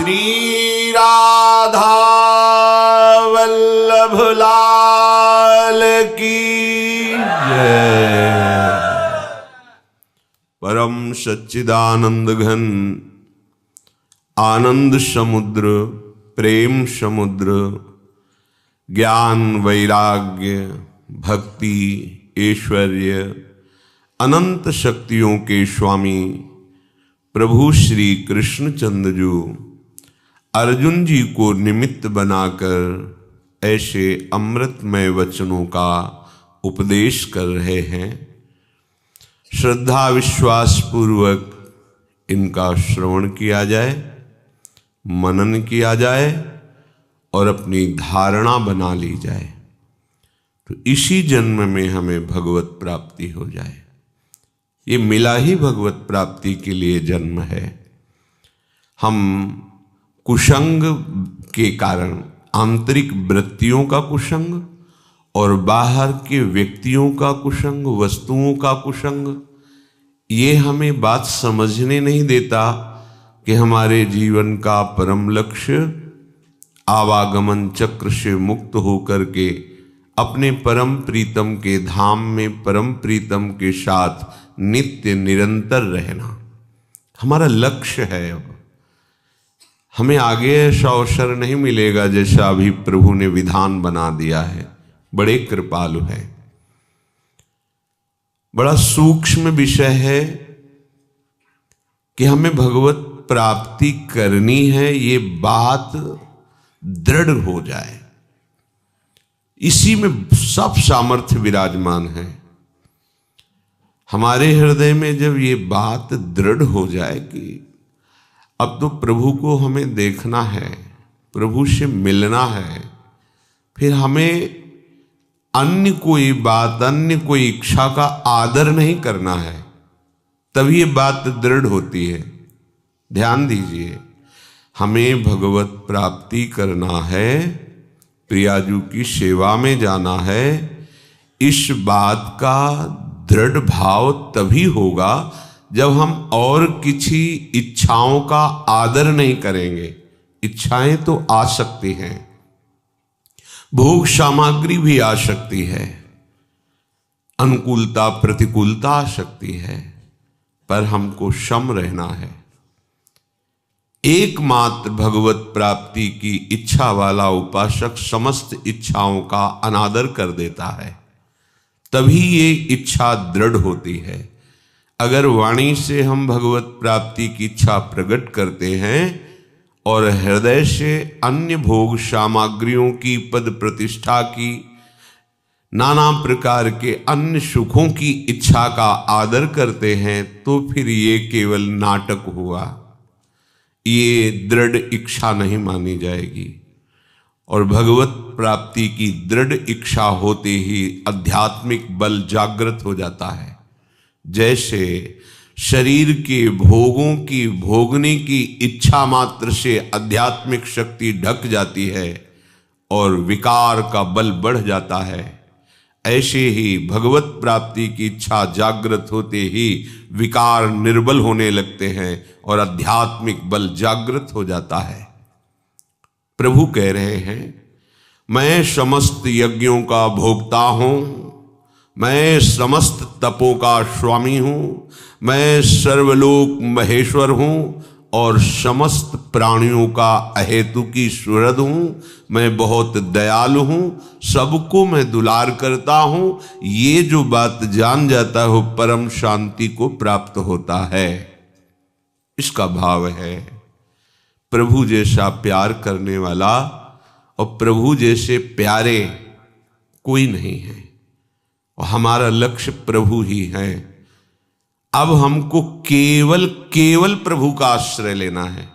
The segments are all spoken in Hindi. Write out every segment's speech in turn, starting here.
श्री राधा वल्लभ लाल की जय। परम सच्चिदानंद घन आनंद समुद्र, प्रेम समुद्र, ज्ञान वैराग्य भक्ति ऐश्वर्य अनंत शक्तियों के स्वामी प्रभु श्री कृष्णचंद्र जी अर्जुन जी को निमित्त बनाकर ऐसे अमृतमय वचनों का उपदेश कर रहे हैं। श्रद्धा विश्वास पूर्वक इनका श्रवण किया जाए, मनन किया जाए और अपनी धारणा बना ली जाए, तो इसी जन्म में हमें भगवत प्राप्ति हो जाए। ये मिला ही भगवत प्राप्ति के लिए जन्म है। हम कुसंग के कारण, आंतरिक वृत्तियों का कुसंग और बाहर के व्यक्तियों का कुसंग, वस्तुओं का कुसंग, ये हमें बात समझने नहीं देता कि हमारे जीवन का परम लक्ष्य आवागमन चक्र से मुक्त होकर के अपने परम प्रीतम के धाम में परम प्रीतम के साथ नित्य निरंतर रहना हमारा लक्ष्य है। अब हमें आगे ऐसा अवसर नहीं मिलेगा जैसा अभी प्रभु ने विधान बना दिया है। बड़े कृपालु है, बड़ा सूक्ष्म विषय है कि हमें भगवत प्राप्ति करनी है, ये बात दृढ़ हो जाए। इसी में सब सामर्थ्य विराजमान है। हमारे हृदय में जब ये बात दृढ़ हो जाए कि अब तो प्रभु को हमें देखना है, प्रभु से मिलना है, फिर हमें अन्य कोई बात, अन्य कोई इच्छा का आदर नहीं करना है, तभी ये बात दृढ़ होती है। ध्यान दीजिए, हमें भगवत प्राप्ति करना है, प्रियाजू की सेवा में जाना है। इस बात का दृढ़ भाव तभी होगा जब हम और किसी इच्छाओं का आदर नहीं करेंगे। इच्छाएं तो आ सकती हैं, भोग सामग्री भी आ सकती है, अनुकूलता प्रतिकूलता आ सकती है, पर हमको सम रहना है। एकमात्र भगवत प्राप्ति की इच्छा वाला उपासक समस्त इच्छाओं का अनादर कर देता है, तभी ये इच्छा दृढ़ होती है। अगर वाणी से हम भगवत प्राप्ति की इच्छा प्रकट करते हैं और हृदय से अन्य भोग सामग्रियों की, पद प्रतिष्ठा की, नाना प्रकार के अन्य सुखों की इच्छा का आदर करते हैं, तो फिर ये केवल नाटक हुआ, ये दृढ़ इच्छा नहीं मानी जाएगी। और भगवत प्राप्ति की दृढ़ इच्छा होते ही आध्यात्मिक बल जागृत हो जाता है। जैसे शरीर के भोगों की भोगने की इच्छा मात्र से आध्यात्मिक शक्ति ढक जाती है और विकार का बल बढ़ जाता है, ऐसे ही भगवत प्राप्ति की इच्छा जागृत होते ही विकार निर्बल होने लगते हैं और आध्यात्मिक बल जागृत हो जाता है। प्रभु कह रहे हैं, मैं समस्त यज्ञों का भोक्ता हूं, मैं समस्त तपों का स्वामी हूं, मैं सर्वलोक महेश्वर हूं और समस्त प्राणियों का अहेतुकी सुहृद हूं, मैं बहुत दयालु हूं, सबको मैं दुलार करता हूं। ये जो बात जान जाता हो परम शांति को प्राप्त होता है। इसका भाव है प्रभु जैसा प्यार करने वाला और प्रभु जैसे प्यारे कोई नहीं है, और हमारा लक्ष्य प्रभु ही है। अब हमको केवल प्रभु का आश्रय लेना है,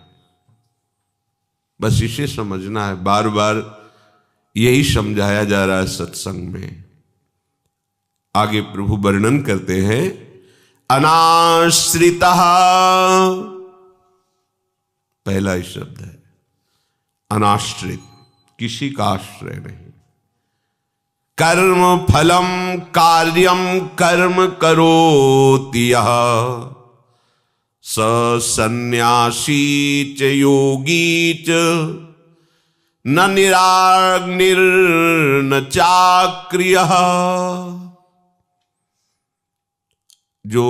बस इसे समझना है। बार बार यही समझाया जा रहा है सत्संग में। आगे प्रभु वर्णन करते हैं, अनाश्रितः, पहला ही शब्द है अनाश्रित, किसी का आश्रय नहीं। कर्म फलम कार्यम कर्म करोति यः स सन्यासी च योगी च न निराग्निर्न चाक्रियः। जो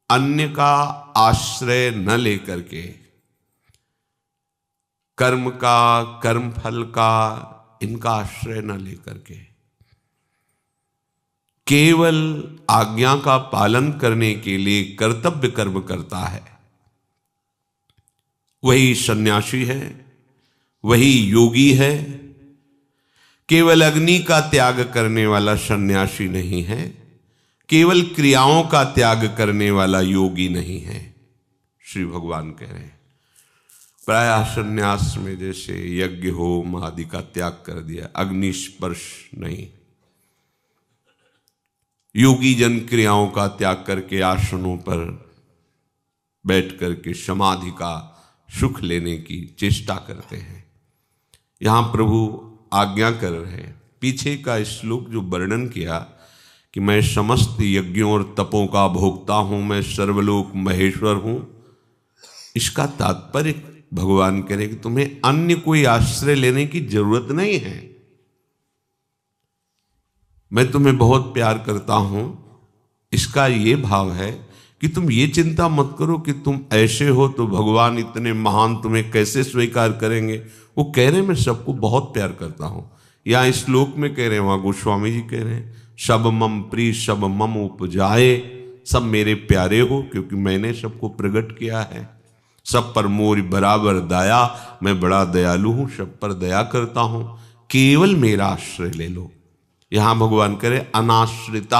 अन्य का आश्रय न लेकर के कर्म का, कर्म फल का, इनका आश्रय न लेकर के केवल आज्ञा का पालन करने के लिए कर्तव्य कर्म करता है, वही सन्यासी है, वही योगी है। केवल अग्नि का त्याग करने वाला सन्यासी नहीं है, केवल क्रियाओं का त्याग करने वाला योगी नहीं है। श्री भगवान कह रहे हैं प्रायः सन्यास में जैसे यज्ञ होम आदि का त्याग कर दिया, अग्नि स्पर्श नहीं। योगी जन क्रियाओं का त्याग करके आसनों पर बैठ करके समाधि का सुख लेने की चेष्टा करते हैं। यहां प्रभु आज्ञा कर रहे हैं। पीछे का श्लोक जो वर्णन किया कि मैं समस्त यज्ञों और तपों का भोक्ता हूं, मैं सर्वलोक महेश्वर हूं, इसका तात्पर्य भगवान कह रहे कि तुम्हें अन्य कोई आश्रय लेने की जरूरत नहीं है। मैं तुम्हें बहुत प्यार करता हूं, इसका ये भाव है कि तुम ये चिंता मत करो कि तुम ऐसे हो तो भगवान इतने महान तुम्हें कैसे स्वीकार करेंगे। वो कह रहे मैं सबको बहुत प्यार करता हूं। या इस श्लोक में कह रहे हैं, वहां गोस्वामी जी कह रहे हैं सब मम प्रिय सब मम उपजाए, सब मेरे प्यारे हो क्योंकि मैंने सबको प्रकट किया है। सब पर मोर बराबर दया, मैं बड़ा दयालु हूं, सब पर दया करता हूं, केवल मेरा आश्रय ले लो। यहां भगवान कह रहे अनाश्रिता।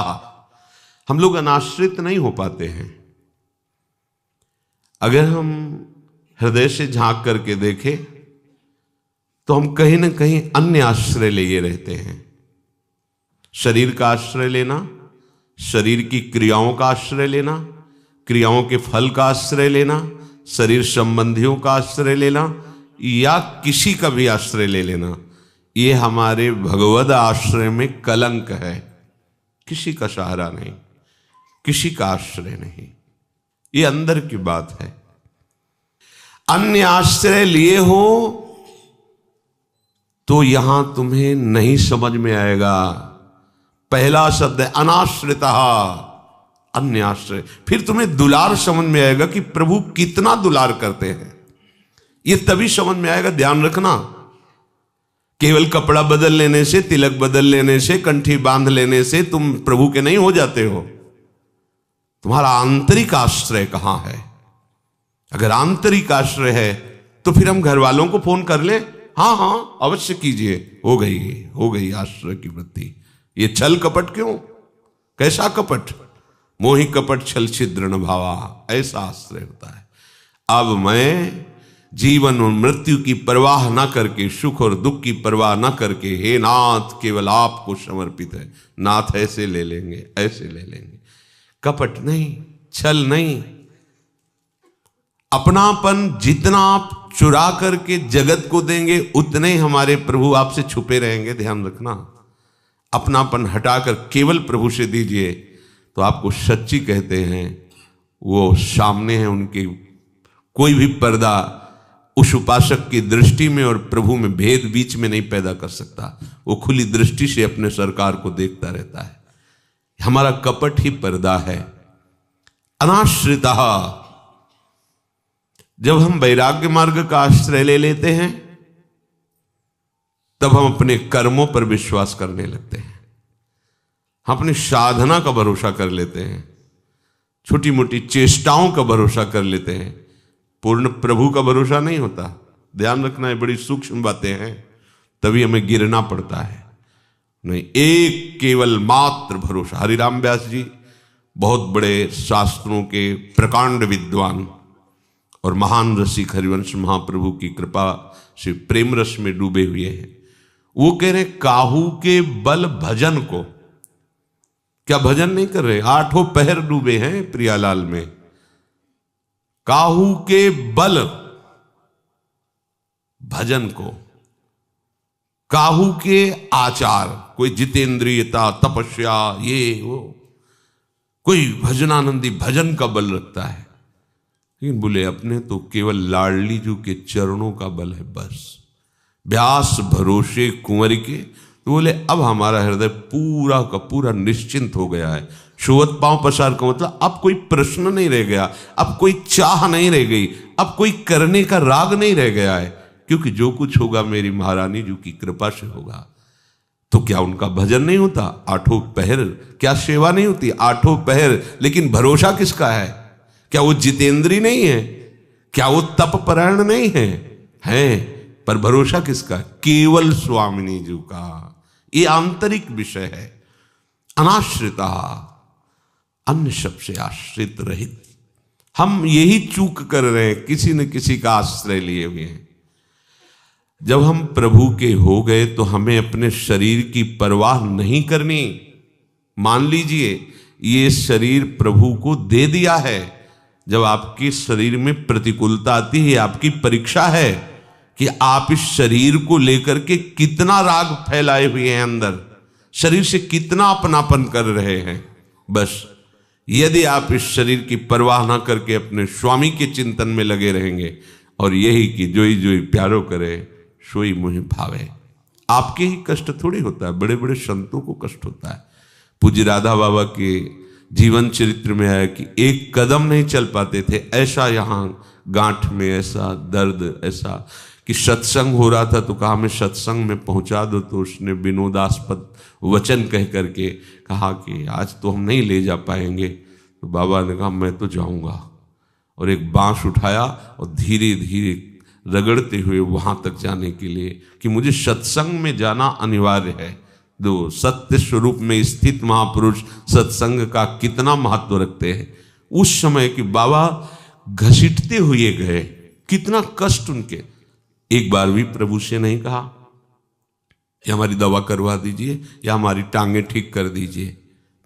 हम लोग अनाश्रित नहीं हो पाते हैं। अगर हम हृदय से झांक करके देखें तो हम कहीं ना कहीं अन्य आश्रय लिए रहते हैं। शरीर का आश्रय लेना, शरीर की क्रियाओं का आश्रय लेना, क्रियाओं के फल का आश्रय लेना, शरीर संबंधियों का आश्रय लेना या किसी का भी आश्रय ले लेना, ये हमारे भगवद आश्रय में कलंक है। किसी का सहारा नहीं, किसी का आश्रय नहीं, ये अंदर की बात है। अन्य आश्रय लिए हो तो यहां तुम्हें नहीं समझ में आएगा। पहला शब्द है अनाश्रिता, अन्य आश्रय। फिर तुम्हें दुलार समझ में आएगा कि प्रभु कितना दुलार करते हैं। ये तभी समझ में आएगा, ध्यान रखना। केवल कपड़ा बदल लेने से, तिलक बदल लेने से, कंठी बांध लेने से तुम प्रभु के नहीं हो जाते हो। तुम्हारा आंतरिक आश्रय कहां है? अगर आंतरिक आश्रय है तो फिर हम घर वालों को फोन कर लें, हाँ हाँ अवश्य कीजिए, हो गई आश्रय की वृद्धि। ये छल कपट क्यों? कैसा कपट? मोहि कपट छल छिद्र न भावा, ऐसा आश्रय होता है। अब मैं जीवन और मृत्यु की परवाह ना करके, सुख और दुख की परवाह ना करके, हे नाथ केवल आपको समर्पित है। नाथ ऐसे ले लेंगे, ऐसे ले लेंगे। कपट नहीं, छल नहीं। अपनापन जितना आप चुरा करके जगत को देंगे उतने ही हमारे प्रभु आपसे छुपे रहेंगे, ध्यान रखना। अपनापन हटाकर केवल प्रभु से दीजिए तो आपको सच्ची कहते हैं, वो सामने है उनके। कोई भी पर्दा उस उपासक की दृष्टि में और प्रभु में भेद बीच में नहीं पैदा कर सकता। वो खुली दृष्टि से अपने सरकार को देखता रहता है। हमारा कपट ही पर्दा है। अनाश्रिता, जब हम वैराग्य मार्ग का आश्रय ले लेते हैं तब हम अपने कर्मों पर विश्वास करने लगते हैं, हम अपनी साधना का भरोसा कर लेते हैं, छोटी मोटी चेष्टाओं का भरोसा कर लेते हैं। पूर्ण प्रभु का भरोसा नहीं होता। ध्यान रखना है, बड़ी सूक्ष्म बातें हैं, तभी हमें गिरना पड़ता है। नहीं, एक केवल मात्र भरोसा। हरिराम व्यास जी बहुत बड़े शास्त्रों के प्रकांड विद्वान और महान रसिक, हरिवंश महाप्रभु की कृपा से प्रेम रस में डूबे हुए हैं। वो कह रहे काहू के बल भजन को, क्या भजन नहीं कर रहे? 8 पहर डूबे हैं प्रियालाल में। काहू के बल भजन को, काहू के आचार, कोई जितेंद्रियता, तपस्या, ये वो, कोई भजनानंदी भजन का बल रखता है। लेकिन बोले अपने तो केवल लाडली जू के चरणों का बल है, बस व्यास भरोसे कुंवर के। तो बोले अब हमारा हृदय पूरा का पूरा निश्चिंत हो गया है। शोवत पांव पसार का मतलब अब कोई प्रश्न नहीं रह गया, अब कोई चाह नहीं रह गई, अब कोई करने का राग नहीं रह गया है, क्योंकि जो कुछ होगा मेरी महारानी जी की कृपा से होगा। तो क्या उनका भजन नहीं होता? आठों पहर क्या सेवा नहीं होती? आठों पहर। लेकिन भरोसा किसका है? क्या वो जितेंद्री नहीं है? क्या वो तपपरायण नहीं है? है, पर भरोसा किसका? केवल स्वामिनी जी का। ये आंतरिक विषय है। अनाश्रिता, अन्य सबसे आश्रित रहित। हम यही चूक कर रहे हैं, किसी न किसी का आश्रय लिए हुए हैं। जब हम प्रभु के हो गए तो हमें अपने शरीर की परवाह नहीं करनी। मान लीजिए ये शरीर प्रभु को दे दिया है। जब आपके शरीर में प्रतिकूलता आती है, आपकी परीक्षा है कि आप इस शरीर को लेकर के कितना राग फैलाए हुए हैं अंदर, शरीर से कितना अपनापन कर रहे हैं। बस यदि आप इस शरीर की परवाह ना करके अपने स्वामी के चिंतन में लगे रहेंगे और यही कि जोई जोई प्यारो करे सोई मुझे भावे। आपके ही कष्ट थोड़ी होता है, बड़े बड़े संतों को कष्ट होता है। पूज्य राधा बाबा के जीवन चरित्र में है कि एक कदम नहीं चल पाते थे, ऐसा यहाँ गांठ में ऐसा दर्द, ऐसा कि सत्संग हो रहा था तो कहा मैं सत्संग में पहुंचा दो। तो उसने विनोदास्पद वचन कह करके कहा कि आज तो हम नहीं ले जा पाएंगे। तो बाबा ने कहा मैं तो जाऊंगा, और एक बांस उठाया और धीरे धीरे रगड़ते हुए वहां तक जाने के लिए कि मुझे सत्संग में जाना अनिवार्य है। दो सत्य स्वरूप में स्थित महापुरुष सत्संग का कितना महत्व रखते हैं। उस समय कि बाबा घसीटते हुए गए, कितना कष्ट उनके। एक बार भी प्रभु से नहीं कहा कि हमारी दवा करवा दीजिए या हमारी टांगे ठीक कर दीजिए,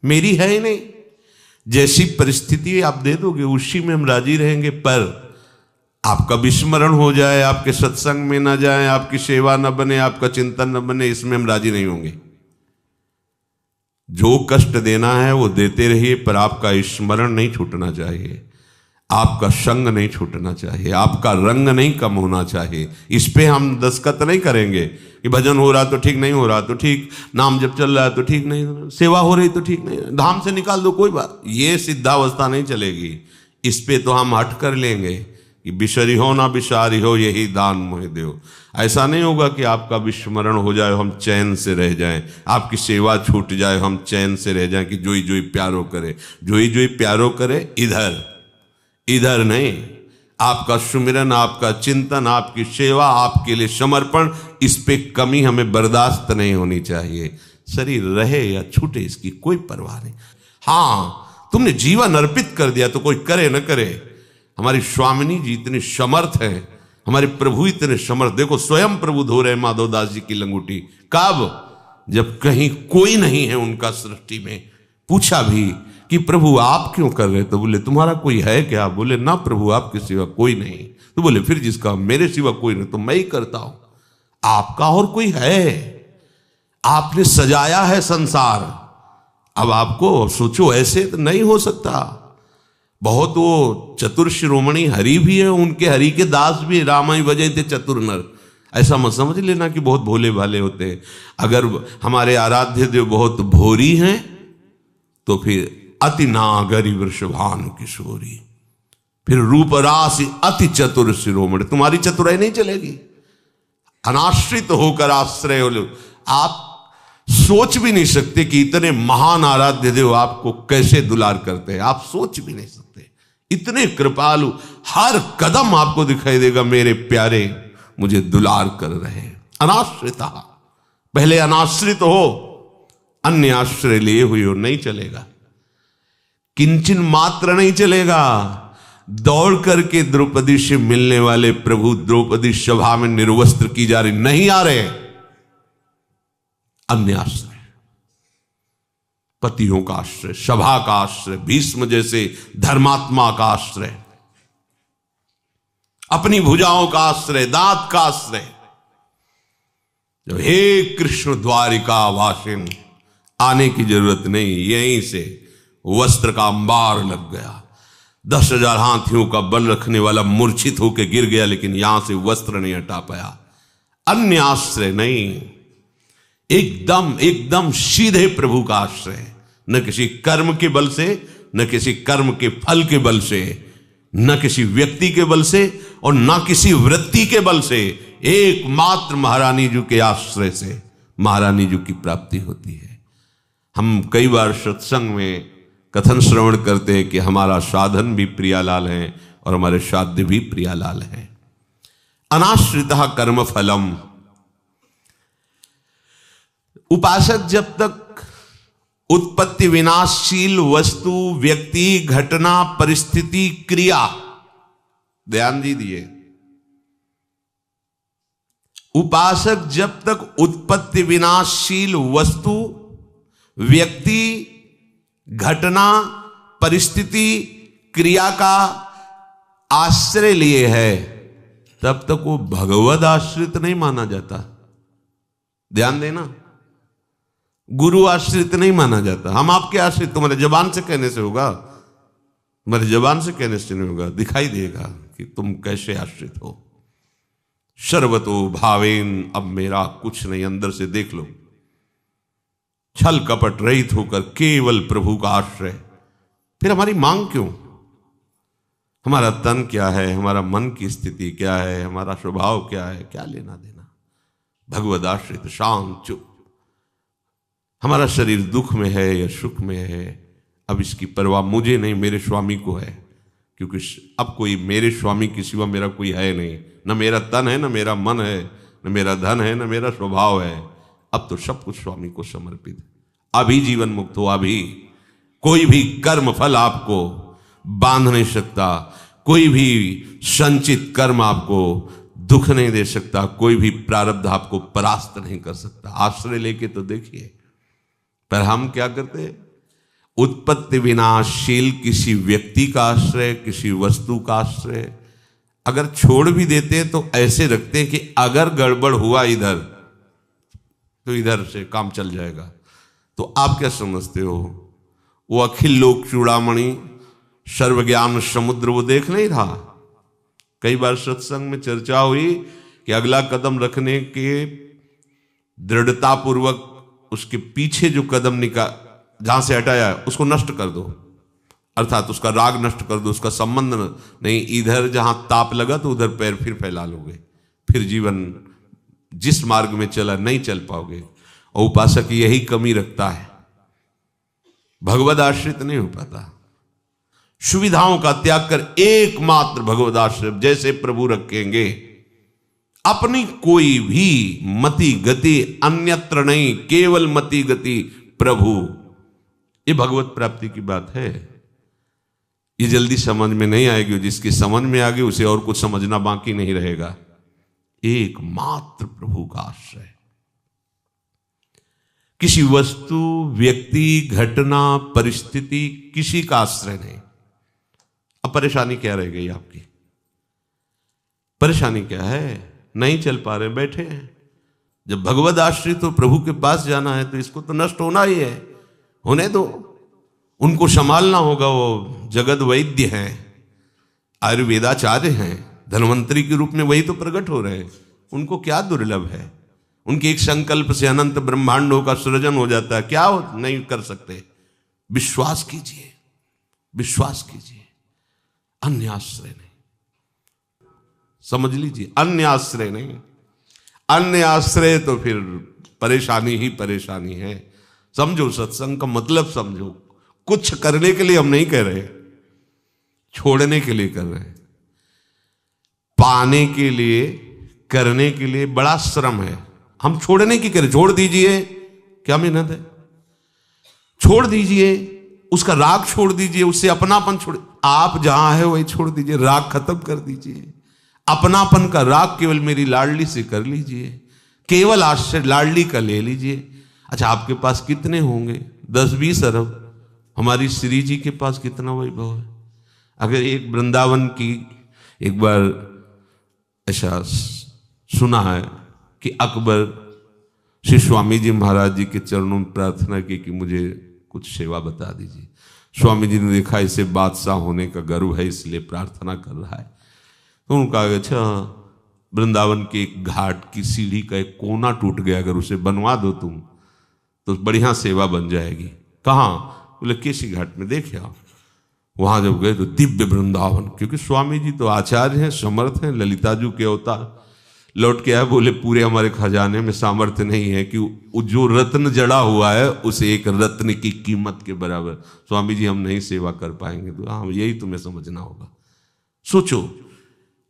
मेरी है ही नहीं। जैसी परिस्थिति आप दे दोगे उसी में हम राजी रहेंगे, पर आपका विस्मरण हो जाए, आपके सत्संग में ना जाए, आपकी सेवा न बने, आपका चिंतन न बने, इसमें हम राजी नहीं होंगे। जो कष्ट देना है वो देते रहिए, पर आपका स्मरण नहीं छूटना चाहिए, आपका संग नहीं छूटना चाहिए, आपका रंग नहीं कम होना चाहिए। इस पे हम दस्तखत नहीं करेंगे कि भजन हो रहा तो ठीक, नहीं हो रहा तो ठीक, नाम जब चल रहा है तो ठीक नहीं, सेवा हो रही तो ठीक नहीं, धाम से निकाल दो कोई बात। ये सिद्धावस्था नहीं चलेगी। इस पे तो हम हट कर लेंगे कि बिसरी हो ना बिसारी हो यही दान मोह देव। ऐसा नहीं होगा कि आपका विस्मरण हो जाए हम चैन से रह जाएं, आपकी सेवा छूट जाए हम चैन से रह जाएं कि जोई जोई प्यारो करे। जोई जोई प्यारो करे इधर इधर नहीं। आपका सुमिरन, आपका चिंतन, आपकी सेवा, आपके लिए समर्पण, इस पे कमी हमें बर्दाश्त नहीं होनी चाहिए। शरीर रहे या छूटे इसकी कोई परवाह नहीं। हाँ, तुमने जीवन अर्पित कर दिया तो कोई करे न करे। हमारी स्वामिनी जी इतने समर्थ हैं, हमारे प्रभु इतने समर्थ। देखो स्वयं प्रभु धो रहे माधवदास जी की लंगूटी। कब? जब कहीं कोई नहीं है उनका सृष्टि में। पूछा भी कि प्रभु आप क्यों कर रहे? तो बोले तुम्हारा कोई है क्या? बोले ना प्रभु आपके सिवा कोई नहीं। तो बोले फिर जिसका मेरे सिवा कोई नहीं तो मैं ही करता हूं। आपका और कोई है? आपने सजाया है संसार। अब आपको सोचो ऐसे तो नहीं हो सकता। बहुत वो चतुर शिरोमणि हरि भी है, उनके हरि के दास भी रामाई वजह थे चतुर नर। ऐसा मत समझ लेना कि बहुत भोले भाले होते हैं। अगर हमारे आराध्य देव बहुत भोरी हैं तो फिर अति नागरी वृषभानु किशोरी, फिर रूप राशि अति चतुर शिरोमणि। तुम्हारी चतुराई नहीं चलेगी। अनाश्रित होकर आश्रय हो। आप सोच भी नहीं सकते कि इतने महान आराध्य देव आपको कैसे दुलार करते हैं। आप सोच भी नहीं सकते। इतने कृपालु, हर कदम आपको दिखाई देगा मेरे प्यारे मुझे दुलार कर रहे। अनाश्रिता, पहले अनाश्रित हो, अन्य आश्रय लिए हुए हो, नहीं चलेगा। किंचन मात्र नहीं चलेगा। दौड़ करके द्रौपदी से मिलने वाले प्रभु द्रौपदी सभा में निर्वस्त्र की जा रही, नहीं आ रहे। अन्य आश्रय, पतियों का आश्रय, सभा का आश्रय, भीष्म जैसे धर्मात्मा का आश्रय, अपनी भुजाओं का आश्रय, दांत का आश्रय। जब हे कृष्ण द्वारिका वासिन, आने की जरूरत नहीं, यहीं से वस्त्र का अंबार लग गया। 10,000 हाथियों का बल रखने वाला मूर्छित होकर गिर गया, लेकिन यहां से वस्त्र नहीं हटा पाया। अन्य आश्रय नहीं, एकदम एकदम सीधे प्रभु का आश्रय, न किसी कर्म के बल से, न किसी कर्म के फल के बल से, न किसी व्यक्ति के बल से, और न किसी वृत्ति के बल से, एकमात्र महारानी जी के आश्रय से महारानी जी की प्राप्ति होती है। हम कई बार सत्संग में कथन श्रवण करते हैं कि हमारा साधन भी प्रियालाल है और हमारे साध्य भी प्रियालाल है। अनाश्रितः कर्म फलम। उपासक जब तक उत्पत्ति विनाशशील वस्तु, व्यक्ति, घटना, परिस्थिति, क्रिया, ध्यान दीजिए, उपासक जब तक उत्पत्ति विनाशशील वस्तु, व्यक्ति, घटना, परिस्थिति, क्रिया का आश्रय लिए है, तब तक वो भगवद आश्रित नहीं माना जाता। ध्यान देना, गुरु आश्रित नहीं माना जाता। हम आपके आश्रित तुम्हारे जबान से कहने से होगा, तुम्हारे जबान से कहने से नहीं होगा, दिखाई देगा कि तुम कैसे आश्रित हो। सर्वतो भावेन, अब मेरा कुछ नहीं, अंदर से देख लो, छल कपट रहित होकर केवल प्रभु का आश्रय। फिर हमारी मांग क्यों? हमारा तन क्या है, हमारा मन की स्थिति क्या है, हमारा स्वभाव क्या है, क्या लेना देना। भगवद आश्रित, शांत, चुप। हमारा शरीर दुख में है या सुख में है, अब इसकी परवाह मुझे नहीं, मेरे स्वामी को है, क्योंकि अब कोई मेरे स्वामी के सिवा मेरा कोई है नहीं। न मेरा तन है, न मेरा मन है, न मेरा धन है, न मेरा स्वभाव है। अब तो सब कुछ स्वामी को समर्पित है। अभी जीवन मुक्त हो, अभी कोई भी कर्म फल आपको बांध नहीं सकता, कोई भी संचित कर्म आपको दुख नहीं दे सकता, कोई भी प्रारब्ध आपको परास्त नहीं कर सकता। आश्रय लेके तो देखिए। पर हम क्या करते हैं? उत्पत्ति विनाशशील किसी व्यक्ति का आश्रय, किसी वस्तु का आश्रय अगर छोड़ भी देते हैं तो ऐसे रखते हैं कि अगर गड़बड़ हुआ इधर तो इधर से काम चल जाएगा। तो आप क्या समझते हो? वो अखिल लोक चूड़ामणि, सर्वज्ञान समुद्र वो देख नहीं रहा? कई बार सत्संग में चर्चा हुई कि अगला कदम रखने के दृढ़ता पूर्वक उसके पीछे जो कदम जहां से हटाया उसको नष्ट कर दो, अर्थात उसका राग नष्ट कर दो, उसका संबंध नहीं। इधर जहां ताप लगा तो उधर पैर फिर फैला लोगे, फिर जीवन जिस मार्ग में चला नहीं चल पाओगे। और उपासक यही कमी रखता है, भगवद आश्रित नहीं हो पाता। सुविधाओं का त्याग कर एकमात्र भगवद आश्रित जैसे प्रभु रखेंगे, अपनी कोई भी मति गति अन्यत्र नहीं, केवल मति गति प्रभु। ये भगवत प्राप्ति की बात है। ये जल्दी समझ में नहीं आएगी, जिसकी समझ में आ गई उसे और कुछ समझना बाकी नहीं रहेगा। एकमात्र प्रभु का आश्रय, किसी वस्तु, व्यक्ति, घटना, परिस्थिति, किसी का आश्रय नहीं। अब परेशानी क्या रह गई आपकी? परेशानी क्या है? नहीं चल पा रहे, बैठे हैं। जब भगवद आश्रित तो प्रभु के पास जाना है तो इसको तो नष्ट होना ही है, होने दो। उनको संभालना होगा। वो जगत वैद्य हैं, आयुर्वेदाचार्य हैं, धन्वंतरी के रूप में वही तो प्रकट हो रहे हैं। उनको क्या दुर्लभ है? उनके एक संकल्प से अनंत ब्रह्मांडों का सृजन हो जाता है। क्या हो नहीं कर सकते? विश्वास कीजिए, विश्वास कीजिए। अन्य आश्रय नहीं, समझ लीजिए, अन्य आश्रय नहीं। अन्य आश्रय तो फिर परेशानी ही परेशानी है। समझो, सत्संग का मतलब समझो। कुछ करने के लिए हम नहीं कह रहे, छोड़ने के लिए कर रहे हैं। पाने के लिए, करने के लिए बड़ा श्रम है। हम छोड़ने की करें, छोड़ दीजिए, क्या मेहनत है? छोड़ दीजिए, उसका राग छोड़ दीजिए, उससे अपनापन छोड़। आप जहां है वही छोड़ दीजिए, राग खत्म कर दीजिए। अपनापन का राग केवल मेरी लाडली से कर लीजिए, केवल आश्रय लाडली का ले लीजिए। अच्छा, आपके पास कितने होंगे? 10-20 अरब। हमारी श्री जी के पास कितना वैभव है? अगर एक वृंदावन की, एक बार ऐसा सुना है कि अकबर श्री स्वामी जी महाराज जी के चरणों में प्रार्थना की कि मुझे कुछ सेवा बता दीजिए। स्वामी जी ने देखा इसे बादशाह होने का गर्व है, इसलिए प्रार्थना कर रहा है। तो उनका अच्छा, वृंदावन के एक घाट की सीढ़ी का एक कोना टूट गया, अगर उसे बनवा दो तुम तो बढ़िया सेवा बन जाएगी। कहाँ? बोले केसी घाट में। देखे आप वहां जब गए तो दिव्य वृंदावन, क्योंकि स्वामी जी तो आचार्य हैं, समर्थ हैं, ललिताजू के अवतार। लौट के आए, बोले पूरे हमारे खजाने में सामर्थ्य नहीं है कि जो रत्न जड़ा हुआ है उसे एक रत्न की कीमत के बराबर, स्वामी जी हम नहीं सेवा कर पाएंगे। तो हाँ, यही तुम्हें समझना होगा। सोचो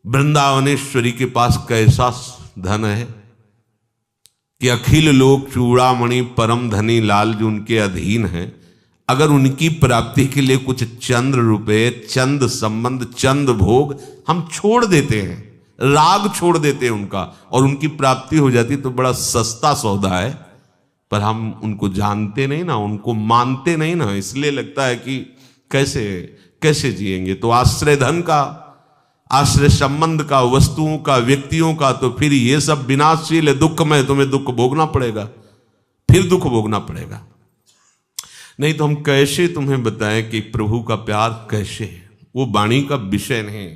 वृंदावनेश्वरी के पास कैसा धन है कि अखिल लोक चूड़ामणि परम धनी लाल जो उनके अधीन है, अगर उनकी प्राप्ति के लिए कुछ चंद रुपए, चंद संबंध, चंद भोग हम छोड़ देते हैं, राग छोड़ देते हैं उनका, और उनकी प्राप्ति हो जाती तो बड़ा सस्ता सौदा है। पर हम उनको जानते नहीं ना, उनको मानते नहीं ना, इसलिए लगता है कि कैसे कैसे जिएंगे। तो आश्रय धन का, आश्रय संबंध का, वस्तुओं का, व्यक्तियों का, तो फिर ये सब विनाशशील है, दुखमय, तुम्हें दुख भोगना पड़ेगा, फिर दुख भोगना पड़ेगा। नहीं तो हम कैसे तुम्हें बताएं कि प्रभु का प्यार कैसे है, वो वाणी का विषय नहीं।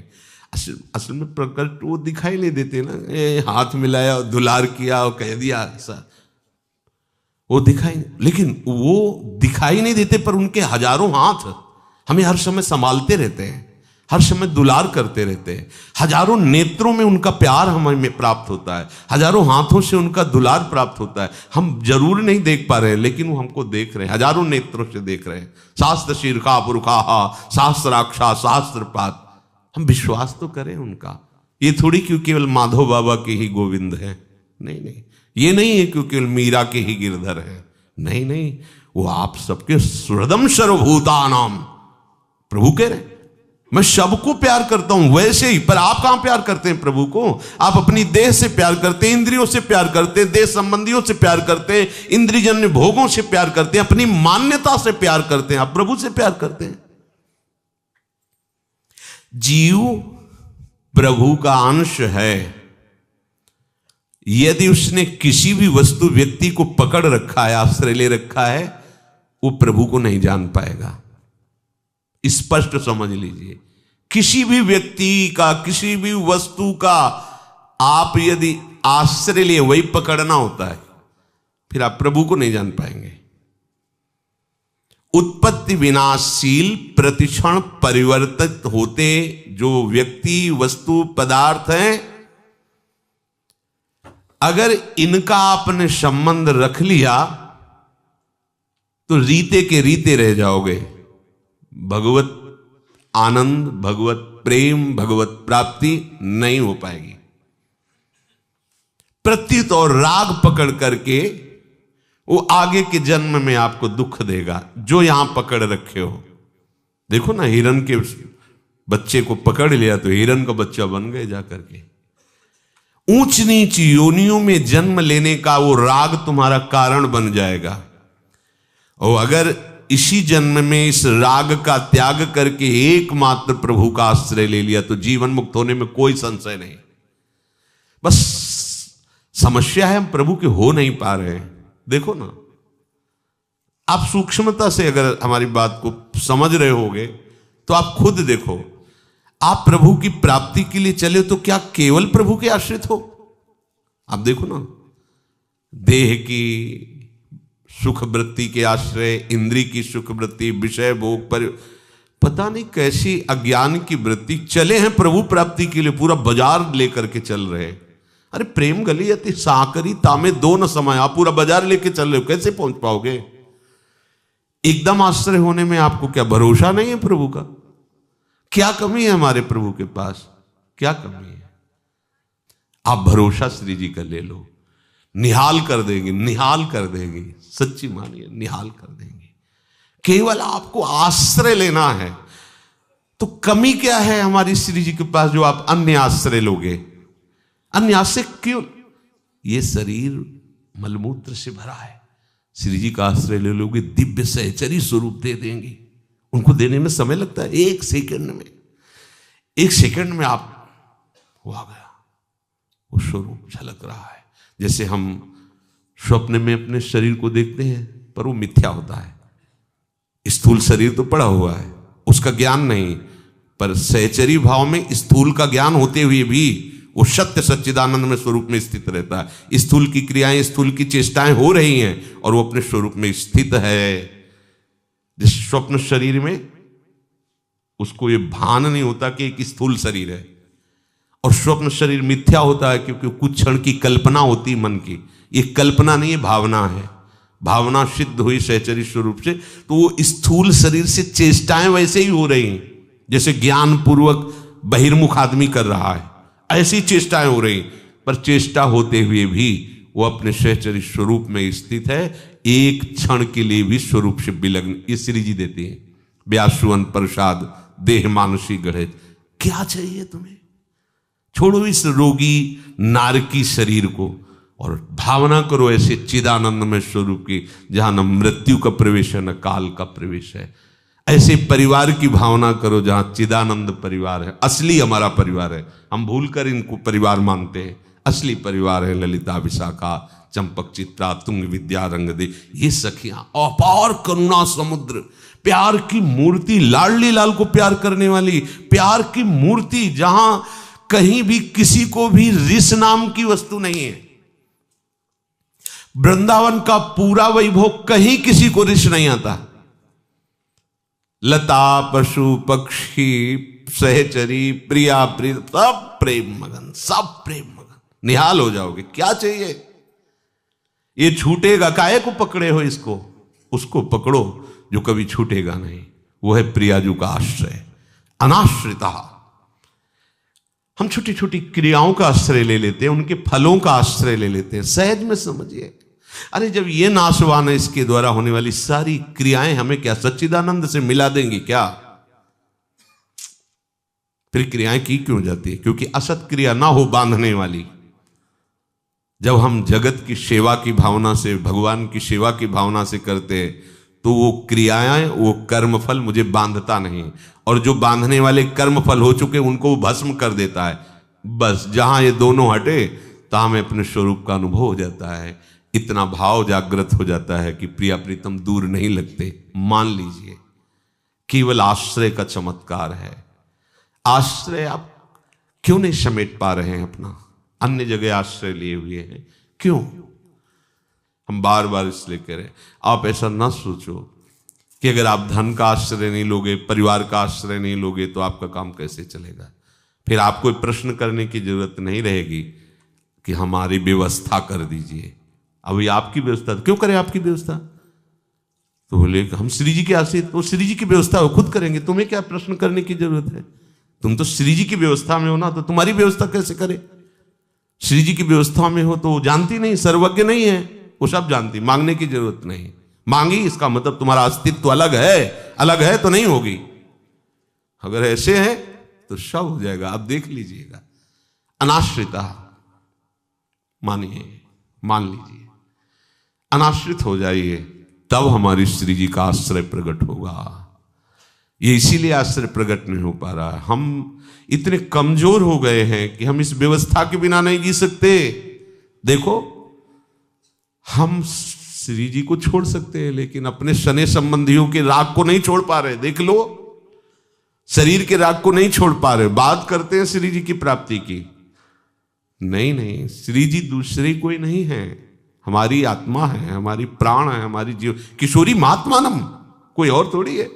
असल में प्रकट वो दिखाई नहीं देते ना, हाथ मिलाया और दुलार किया और कह दिया ऐसा, वो दिखाई, लेकिन वो दिखाई नहीं देते, पर उनके हजारों हाथ हमें हर समय संभालते रहते हैं, हर समय दुलार करते रहते हैं। हजारों नेत्रों में उनका प्यार हमें प्राप्त होता है, हजारों हाथों से उनका दुलार प्राप्त होता है। हम जरूर नहीं देख पा रहे हैं, लेकिन वो हमको देख रहे हैं, हजारों नेत्रों से देख रहे हैं। शास्त्र शीर्षा पुरुषा शास्त्राक्षा शास्त्रपात, हम विश्वास तो करें उनका। ये थोड़ी क्यों केवल माधव बाबा के ही गोविंद हैं, नहीं नहीं, ये नहीं है क्यों केवल मीरा के ही गिरधर हैं, नहीं नहीं, वो आप सबके सुहृदम सर्वभूतानाम प्रभु कह रहे हैं। मैं सबको प्यार करता हूं वैसे ही, पर आप कहां प्यार करते हैं प्रभु को? आप अपनी देह से प्यार करते हैं, इंद्रियों से प्यार करते हैं, देह संबंधियों से प्यार करते हैं, इंद्रियजन्य भोगों से प्यार करते हैं, अपनी मान्यता से प्यार करते हैं। आप प्रभु से प्यार करते हैं। जीव प्रभु का अंश है। यदि उसने किसी भी वस्तु व्यक्ति को पकड़ रखा है, आश्रय ले रखा है, वो प्रभु को नहीं जान पाएगा। स्पष्ट समझ लीजिए, किसी भी व्यक्ति का, किसी भी वस्तु का आप यदि आश्रय लिए, वही पकड़ना होता है, फिर आप प्रभु को नहीं जान पाएंगे। उत्पत्ति विनाशशील, प्रतिक्षण परिवर्तित होते जो व्यक्ति, वस्तु, पदार्थ हैं, अगर इनका आपने संबंध रख लिया तो रीते के रीते रह जाओगे। भगवत आनंद, भगवत प्रेम, भगवत प्राप्ति नहीं हो पाएगी। प्रत्युत और राग पकड़ करके वो आगे के जन्म में आपको दुख देगा, जो यहां पकड़ रखे हो। देखो ना, हिरण के बच्चे को पकड़ लिया तो हिरण का बच्चा बन गए जाकर के। ऊंच नीच योनियों में जन्म लेने का वो राग तुम्हारा कारण बन जाएगा। और अगर इसी जन्म में इस राग का त्याग करके एकमात्र प्रभु का आश्रय ले लिया तो जीवन मुक्त होने में कोई संशय नहीं। बस समस्या है हम प्रभु के हो नहीं पा रहे हैं। देखो ना, आप सूक्ष्मता से अगर हमारी बात को समझ रहे होगे तो आप खुद देखो, आप प्रभु की प्राप्ति के लिए चले तो क्या केवल प्रभु के आश्रित हो? आप देखो ना, देह की सुख वृत्ति के आश्रय, इंद्री की सुख वृत्ति, विषय भोग पर पता नहीं कैसी अज्ञान की वृत्ति, चले हैं प्रभु प्राप्ति के लिए, पूरा बाजार लेकर के चल रहे हैं। अरे प्रेम गली अति साकरी तामे दो न समय, आप पूरा बाजार लेके चल रहे हो, कैसे पहुंच पाओगे? एकदम आश्रय होने में आपको क्या भरोसा नहीं है प्रभु का? क्या कमी है हमारे प्रभु के पास? क्या कमी है? आप भरोसा श्री जी का ले लो, निहाल कर देंगे, निहाल कर देंगे, सच्ची मानिए निहाल कर देंगे। केवल आपको आश्रय लेना है। तो कमी क्या है हमारी श्री जी के पास जो आप अन्य आश्रय लोगे? अन्य आश्रय क्यों? ये शरीर मलमूत्र से भरा है, श्री जी का आश्रय ले लोगे, दिव्य सहचरी स्वरूप दे देंगे। उनको देने में समय लगता है, एक सेकंड में, एक सेकंड में आप वो आ गया, वो स्वरूप झलक रहा है। जैसे हम स्वप्न में अपने शरीर को देखते हैं पर वो मिथ्या होता है, स्थूल शरीर तो पड़ा हुआ है, उसका ज्ञान नहीं, पर सहचरी भाव में स्थूल का ज्ञान होते हुए भी वो सत्य सच्चिदानंद में स्वरूप में स्थित रहता है। स्थूल की क्रियाएं, स्थूल की चेष्टाएं हो रही हैं और वो अपने स्वरूप में स्थित है। जिस स्वप्न शरीर में उसको ये भान नहीं होता कि एक स्थूल शरीर है, और स्वप्न शरीर मिथ्या होता है क्योंकि कुछ क्षण की कल्पना होती मन की। ये कल्पना नहीं, ये भावना है। भावना सिद्ध हुई सहचरी स्वरूप से, तो वो स्थूल शरीर से चेष्टाएं वैसे ही हो रही हैं जैसे ज्ञान पूर्वक बहिर्मुख आदमी कर रहा है, ऐसी चेष्टाएं हो रही, पर चेष्टा होते हुए भी वो अपने सहचरी स्वरूप में स्थित है, एक क्षण के लिए भी स्वरूप से विलग्न। ये श्री जी देते हैं, व्यासुवन प्रसाद देह मानसी गढ़े। क्या चाहिए तुम्हें? छोड़ो इस रोगी नारकी शरीर को और भावना करो ऐसे चिदानंद में स्वरूप की, जहां न मृत्यु का प्रवेश है न काल का प्रवेश है। ऐसे परिवार की भावना करो जहां चिदानंद परिवार है, असली हमारा परिवार है। हम भूलकर इनको परिवार मानते हैं, असली परिवार है ललिता, विशाखा, चंपक, चित्रा, तुंग, विद्या, रंगदे, ये सखियां अपार करुणा समुद्र, प्यार की मूर्ति, लाडली लाल को प्यार करने वाली प्यार की मूर्ति, जहां कहीं भी किसी को भी रिस नाम की वस्तु नहीं है। वृंदावन का पूरा वैभव, कहीं किसी को रिस नहीं आता। लता, पशु, पक्षी, सहचरी, प्रिया, प्रिय, सब प्रेम मगन, सब प्रेम मगन। निहाल हो जाओगे। क्या चाहिए? ये छूटेगा, काहे को पकड़े हो इसको? उसको पकड़ो जो कभी छूटेगा नहीं, वो है प्रियाजू का आश्रय, अनाश्रिता। हम छोटी छोटी क्रियाओं का आश्रय ले लेते हैं, उनके फलों का आश्रय ले लेते हैं। सहज में समझिए, अरे जब ये नाशवान है, इसके द्वारा होने वाली सारी क्रियाएं हमें क्या सच्चिदानंद से मिला देंगी क्या? फिर क्रियाएं की क्यों जाती है? क्योंकि असत क्रिया ना हो बांधने वाली। जब हम जगत की सेवा की भावना से, भगवान की सेवा की भावना से करते हैं, तो वो क्रियाएं, वो कर्मफल मुझे बांधता नहीं, और जो बांधने वाले कर्मफल हो चुके उनको वो भस्म कर देता है। बस जहां ये दोनों हटे, तहां में अपने स्वरूप का अनुभव हो जाता है। इतना भाव जागृत हो जाता है कि प्रिया प्रीतम दूर नहीं लगते। मान लीजिए, केवल आश्रय का चमत्कार है। आश्रय आप क्यों नहीं समेट पा रहे हैं अपना? अन्य जगह आश्रय लिए हुए हैं, क्यों? हम बार बार इसलिए कह रहे हैं, आप ऐसा ना सोचो कि अगर आप धन का आश्रय नहीं लोगे, परिवार का आश्रय नहीं लोगे, तो आपका काम कैसे चलेगा। फिर आपको प्रश्न करने की जरूरत नहीं रहेगी कि हमारी व्यवस्था कर दीजिए। अभी आपकी व्यवस्था क्यों करें? आपकी व्यवस्था तो बोले हम श्री जी के आश्रित, तो श्री जी की व्यवस्था वो खुद करेंगे, तुम्हें क्या प्रश्न करने की जरूरत है? तुम तो श्री जी की व्यवस्था में हो ना, तो तुम्हारी व्यवस्था कैसे करे? श्री जी की व्यवस्था में हो तो जानती नहीं, सर्वज्ञ नहीं है, वो सब जानती, मांगने की जरूरत नहीं। मांगी इसका मतलब तुम्हारा अस्तित्व अलग है, अलग है तो नहीं होगी। अगर ऐसे है तो सब हो जाएगा। आप देख लीजिएगा, अनाश्रिता मानिए, मान लीजिए, अनाश्रित हो जाइए, तब हमारी श्री जी का आश्रय प्रकट होगा। ये इसीलिए आश्रय प्रकट नहीं हो पा रहा है। हम इतने कमजोर हो गए हैं कि हम इस व्यवस्था के बिना नहीं जी सकते। देखो, हम श्री जी को छोड़ सकते हैं, लेकिन अपने शनि संबंधियों के राग को नहीं छोड़ पा रहे। देख लो, शरीर के राग को नहीं छोड़ पा रहे। बात करते हैं श्री जी की प्राप्ति की, नहीं नहीं, श्री जी दूसरे कोई नहीं है, हमारी आत्मा है, हमारी प्राण है, हमारी जीव किशोरी महात्मानम, कोई और थोड़ी है।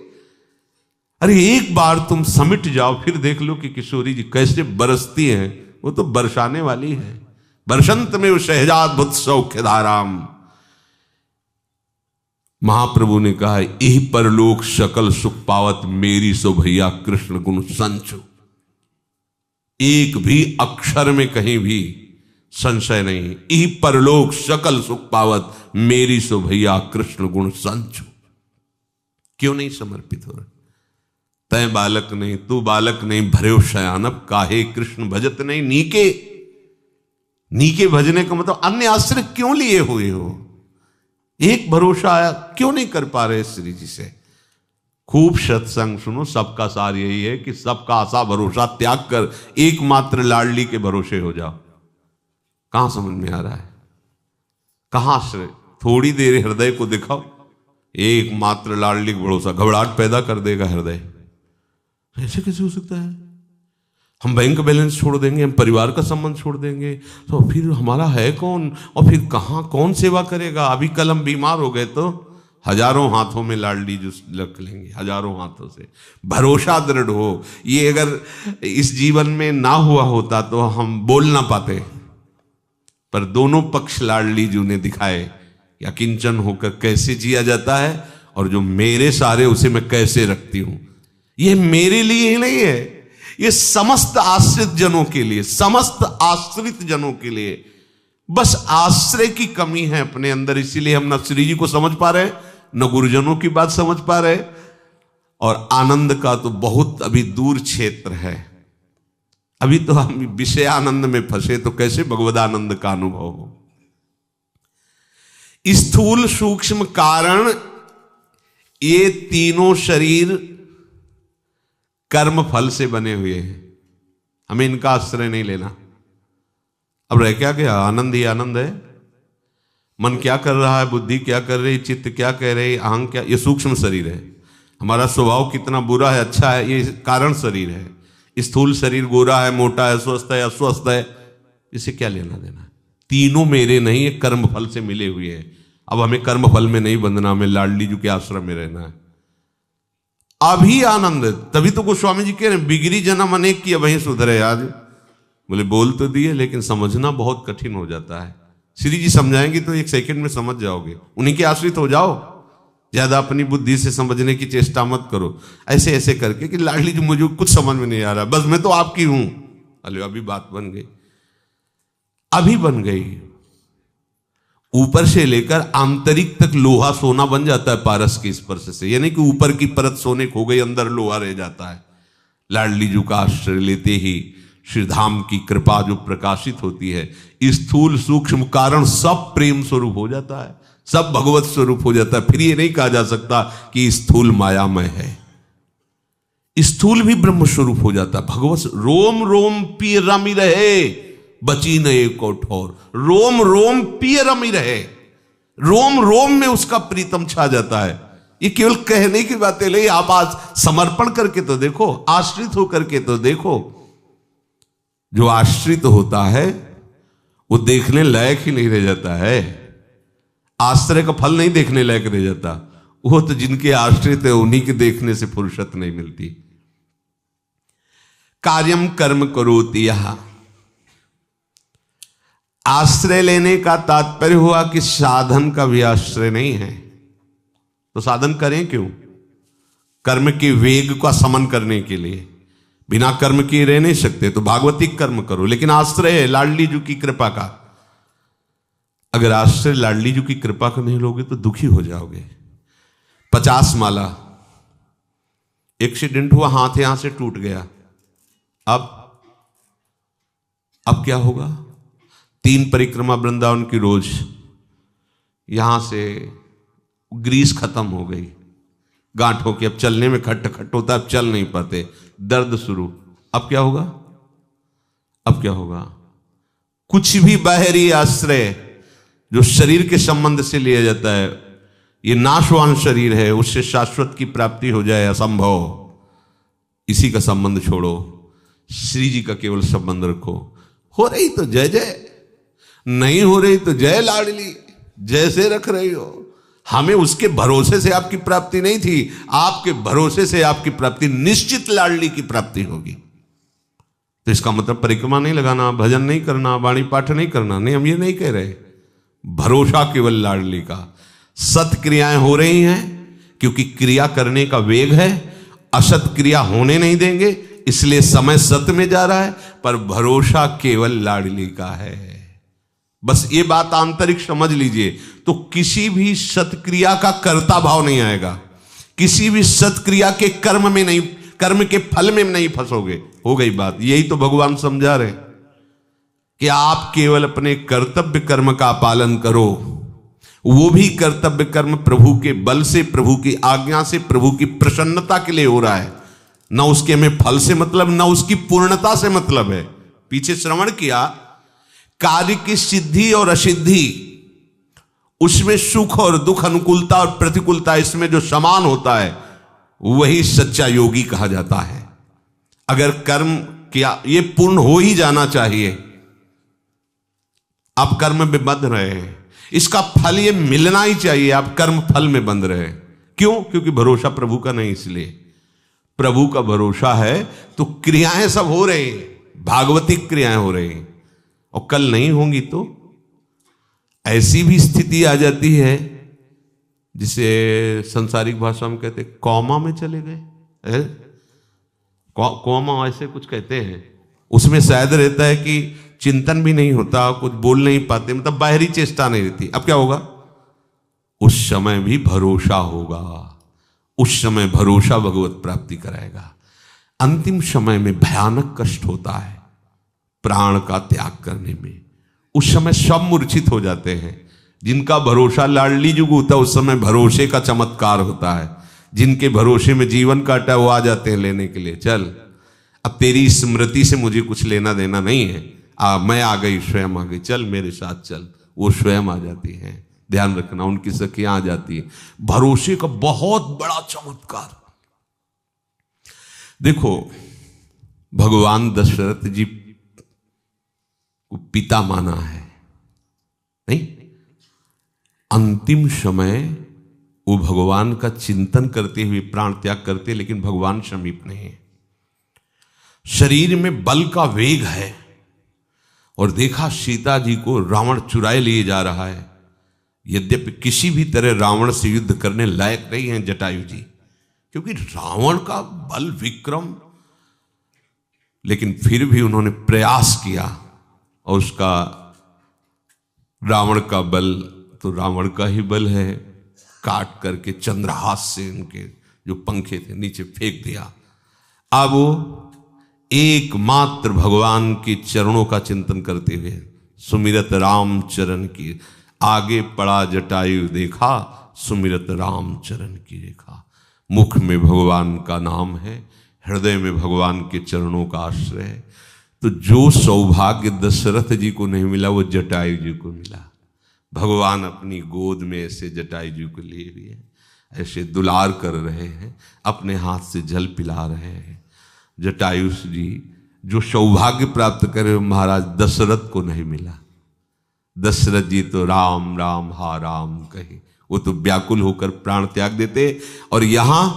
अरे एक बार तुम समिट जाओ, फिर देख लो कि किशोरी जी कैसे बरसती हैं। वो तो बरसाने वाली है। बरसंत में वो शहजाद भुत सौख्य धाराम। महाप्रभु ने कहा, यही परलोक सकल सुख पावत, मेरी सो भैया कृष्ण गुण संचु। एक भी अक्षर में कहीं भी संशय नहीं, यही परलोक सकल सुख पावत, मेरी सो भैया कृष्ण गुण संचु। क्यों नहीं समर्पित हो रहे? तय बालक नहीं, तू बालक नहीं, भर्यो शयानब, काहे कृष्ण भजत नहीं नीके। नीके भजने का मतलब अन्य आश्रय क्यों लिए हुए हो? एक भरोसा आया क्यों नहीं कर पा रहे श्री जी से? खूब सत्संग सुनो। सबका सार यही है कि सबका आशा भरोसा त्याग कर एकमात्र लाडली के भरोसे हो जाओ। कहां समझ में आ रहा है? कहां आश्रय? थोड़ी देर हृदय को दिखाओ, एकमात्र लाडली का भरोसा घबराहट पैदा कर देगा हृदय। ऐसे कैसे हो सकता है? हम बैंक बैलेंस छोड़ देंगे, हम परिवार का संबंध छोड़ देंगे, तो फिर हमारा है कौन और फिर कहाँ कौन सेवा करेगा? अभी कल हम बीमार हो गए तो हजारों हाथों में लाडली जो रख लेंगे, हजारों हाथों से। भरोसा दृढ़ हो, ये अगर इस जीवन में ना हुआ होता तो हम बोल ना पाते, पर दोनों पक्ष लाडली जी ने दिखाए कि अकिंचन होकर कैसे जिया जाता है और जो मेरे सारे उसे मैं कैसे रखती हूं। ये मेरे लिए ही नहीं है, ये समस्त आश्रित जनों के लिए, समस्त आश्रित जनों के लिए। बस आश्रय की कमी है अपने अंदर, इसीलिए हम न श्री जी को समझ पा रहे, न गुरुजनों की बात समझ पा रहे, और आनंद का तो बहुत अभी दूर क्षेत्र है। अभी तो हम विषय आनंद में फंसे, तो कैसे भगवद आनंद का अनुभव हो? स्थूल सूक्ष्म कारण, ये तीनों शरीर कर्म फल से बने हुए हैं, हमें इनका आश्रय नहीं लेना। अब रह क्या गया? आनंद ही आनंद है। मन क्या कर रहा है, बुद्धि क्या कर रही, चित्त क्या कह रही, अहंग क्या, ये सूक्ष्म शरीर है। हमारा स्वभाव कितना बुरा है अच्छा है, ये कारण शरीर है। स्थूल शरीर गोरा है, मोटा है, स्वस्थ है, अस्वस्थ है, इसे क्या लेना देना? तीनों मेरे नहीं, ये कर्म फल से मिले हुए हैं। अब हमें कर्म फल में नहीं बंधना, हमें लाडली जी के आश्रम में रहना है। अभी आनंद, तभी तो गोस्वामी जी कह रहे हैं बिगड़ी जन्म अनेक की वहीं सुधरे आज। बोले बोल तो दिए, लेकिन समझना बहुत कठिन हो जाता है। श्री जी समझाएंगे तो एक सेकंड में समझ जाओगे, उन्हीं के आश्रित हो जाओ, ज्यादा अपनी बुद्धि से समझने की चेष्टा मत करो। ऐसे ऐसे करके कि लाडली जी मुझे कुछ समझ में नहीं आ रहा, बस मैं तो आपकी हूं। अरे अभी बात बन गई, अभी बन गई। ऊपर से लेकर आंतरिक तक लोहा सोना बन जाता है पारस के स्पर्श से, यानी कि ऊपर की परत सोने खो गई, अंदर लोहा रह जाता है। लाडली जी का आश्रय लेते ही श्रीधाम की कृपा जो प्रकाशित होती है, स्थूल सूक्ष्म कारण सब प्रेम स्वरूप हो जाता है, सब भगवत स्वरूप हो जाता है। फिर ये नहीं कहा जा सकता कि स्थूल मायामय है, स्थूल भी ब्रह्म स्वरूप हो जाता है। भगवत रोम रोम पिय रमी रहे, बची न एक ठोर। रोम रोम पिय रमी रहे, रोम रोम में उसका प्रीतम छा जाता है। ये केवल कहने की बातें नहीं, आप आज समर्पण करके तो देखो, आश्रित होकर के तो देखो। जो आश्रित होता है वो देखने लायक ही नहीं रह जाता है, आश्रय का फल नहीं देखने लायक रह जाता। वो तो जिनके आश्रित है उन्हीं के देखने से फुर्सत नहीं मिलती। कार्यम कर्म करोति, यह आश्रय लेने का तात्पर्य हुआ कि साधन का भी आश्रय नहीं है, तो साधन करें क्यों? कर्म के वेग का समन करने के लिए। बिना कर्म किए रह नहीं सकते, तो भागवतिक कर्म करो, लेकिन आश्रय है लाडली जी की कृपा का। अगर आश्रय लाडली जी की कृपा का नहीं लोगे तो दुखी हो जाओगे। 50 माला, एक्सीडेंट हुआ, हाथ यहां से टूट गया, अब क्या होगा? 3 परिक्रमा वृंदावन की रोज, यहां से ग्रीस खत्म हो गई, गांठों की, अब चलने में खट खट होता, अब चल नहीं पाते, दर्द शुरू। अब क्या होगा? अब क्या होगा? कुछ भी बाहरी आश्रय जो शरीर के संबंध से लिया जाता है, ये नाशवान शरीर है, उससे शाश्वत की प्राप्ति हो जाए असंभव। इसी का संबंध छोड़ो, श्री जी का केवल संबंध रखो। हो रही तो जय जय, नहीं हो रही तो जय लाडली, जैसे रख रही हो। हमें उसके भरोसे से आपकी प्राप्ति नहीं थी, आपके भरोसे से आपकी प्राप्ति निश्चित लाडली की प्राप्ति होगी। तो इसका मतलब परिक्रमा नहीं लगाना, भजन नहीं करना, वाणी पाठ नहीं करना, नहीं, हम ये नहीं कह रहे। भरोसा केवल लाडली का। सत क्रियाएं हो रही हैं क्योंकि क्रिया करने का वेग है, असत क्रिया होने नहीं देंगे, इसलिए समय सत में जा रहा है, पर भरोसा केवल लाडली का है। बस ये बात आंतरिक समझ लीजिए, तो किसी भी सत्क्रिया का कर्ता भाव नहीं आएगा, किसी भी सत्क्रिया के कर्म में नहीं, कर्म के फल में नहीं फंसोगे। हो गई बात। यही तो भगवान समझा रहे कि आप केवल अपने कर्तव्य कर्म का पालन करो, वो भी कर्तव्य कर्म प्रभु के बल से, प्रभु की आज्ञा से, प्रभु की प्रसन्नता के लिए हो रहा है। न उसके हमें फल से मतलब, न उसकी पूर्णता से मतलब है। पीछे श्रवण किया, कार्य की सिद्धि और असिद्धि उसमें सुख और दुख, अनुकूलता और प्रतिकूलता, इसमें जो समान होता है वही सच्चा योगी कहा जाता है। अगर कर्म किया, ये पूर्ण हो ही जाना चाहिए। आप कर्म में बंध रहे हैं, इसका फल ये मिलना ही चाहिए। आप कर्म फल में बंध रहे हैं, क्यों? क्योंकि भरोसा प्रभु का नहीं, इसलिए प्रभु का भरोसा है तो क्रियाएं सब हो रही हैं, भागवतिक क्रियाएं हो रही हैं, और कल नहीं होंगी तो ऐसी भी स्थिति आ जाती है जिसे संसारिक भाषा में कहते कौमा में चले गए। कौमा ऐसे कुछ कहते हैं, उसमें शायद रहता है कि चिंतन भी नहीं होता, कुछ बोल नहीं पाते, मतलब बाहरी चेष्टा नहीं रहती। अब क्या होगा? उस समय भी भरोसा होगा, उस समय भरोसा भगवत प्राप्ति कराएगा। अंतिम समय में भयानक कष्ट होता है प्राण का त्याग करने में, उस समय सब मूर्छित हो जाते हैं। जिनका भरोसा लाडली जुग होता है, उस समय भरोसे का चमत्कार होता है। जिनके भरोसे में जीवन काटा वो आ जाते हैं लेने के लिए, चल अब तेरी स्मृति से मुझे कुछ लेना देना नहीं है, मैं आ गई, स्वयं आ गई, चल मेरे साथ चल। वो स्वयं आ जाती हैं, ध्यान रखना, उनकी सखियां आ जाती है। भरोसे का बहुत बड़ा चमत्कार। देखो, भगवान दशरथ जी को पिता माना है, नहीं? अंतिम समय वो भगवान का चिंतन करते हुए प्राण त्याग करते, लेकिन भगवान समीप नहीं है। शरीर में बल का वेग है, और देखा सीता जी को रावण चुराए लिए जा रहा है। यद्यपि किसी भी तरह रावण से युद्ध करने लायक नहीं है जटायु जी, क्योंकि रावण का बल विक्रम, लेकिन फिर भी उन्होंने प्रयास किया, और उसका रावण का बल तो रावण का ही बल है, काट करके चंद्रहास से उनके जो पंखे थे नीचे फेंक दिया। अब वो एकमात्र भगवान के चरणों का चिंतन करते हुए सुमिरत राम चरण की, आगे पड़ा जटायु देखा सुमिरत राम चरण की रेखा। मुख में भगवान का नाम है, हृदय में भगवान के चरणों का आश्रय है। तो जो सौभाग्य दशरथ जी को नहीं मिला वो जटायु जी को मिला। भगवान अपनी गोद में ऐसे जटायु जी को लिए हुए हैं, ऐसे दुलार कर रहे हैं, अपने हाथ से जल पिला रहे हैं। जटायु जी जो सौभाग्य प्राप्त करे महाराज दशरथ को नहीं मिला। दशरथ जी तो राम राम हा राम कहे, वो तो व्याकुल होकर प्राण त्याग देते, और यहां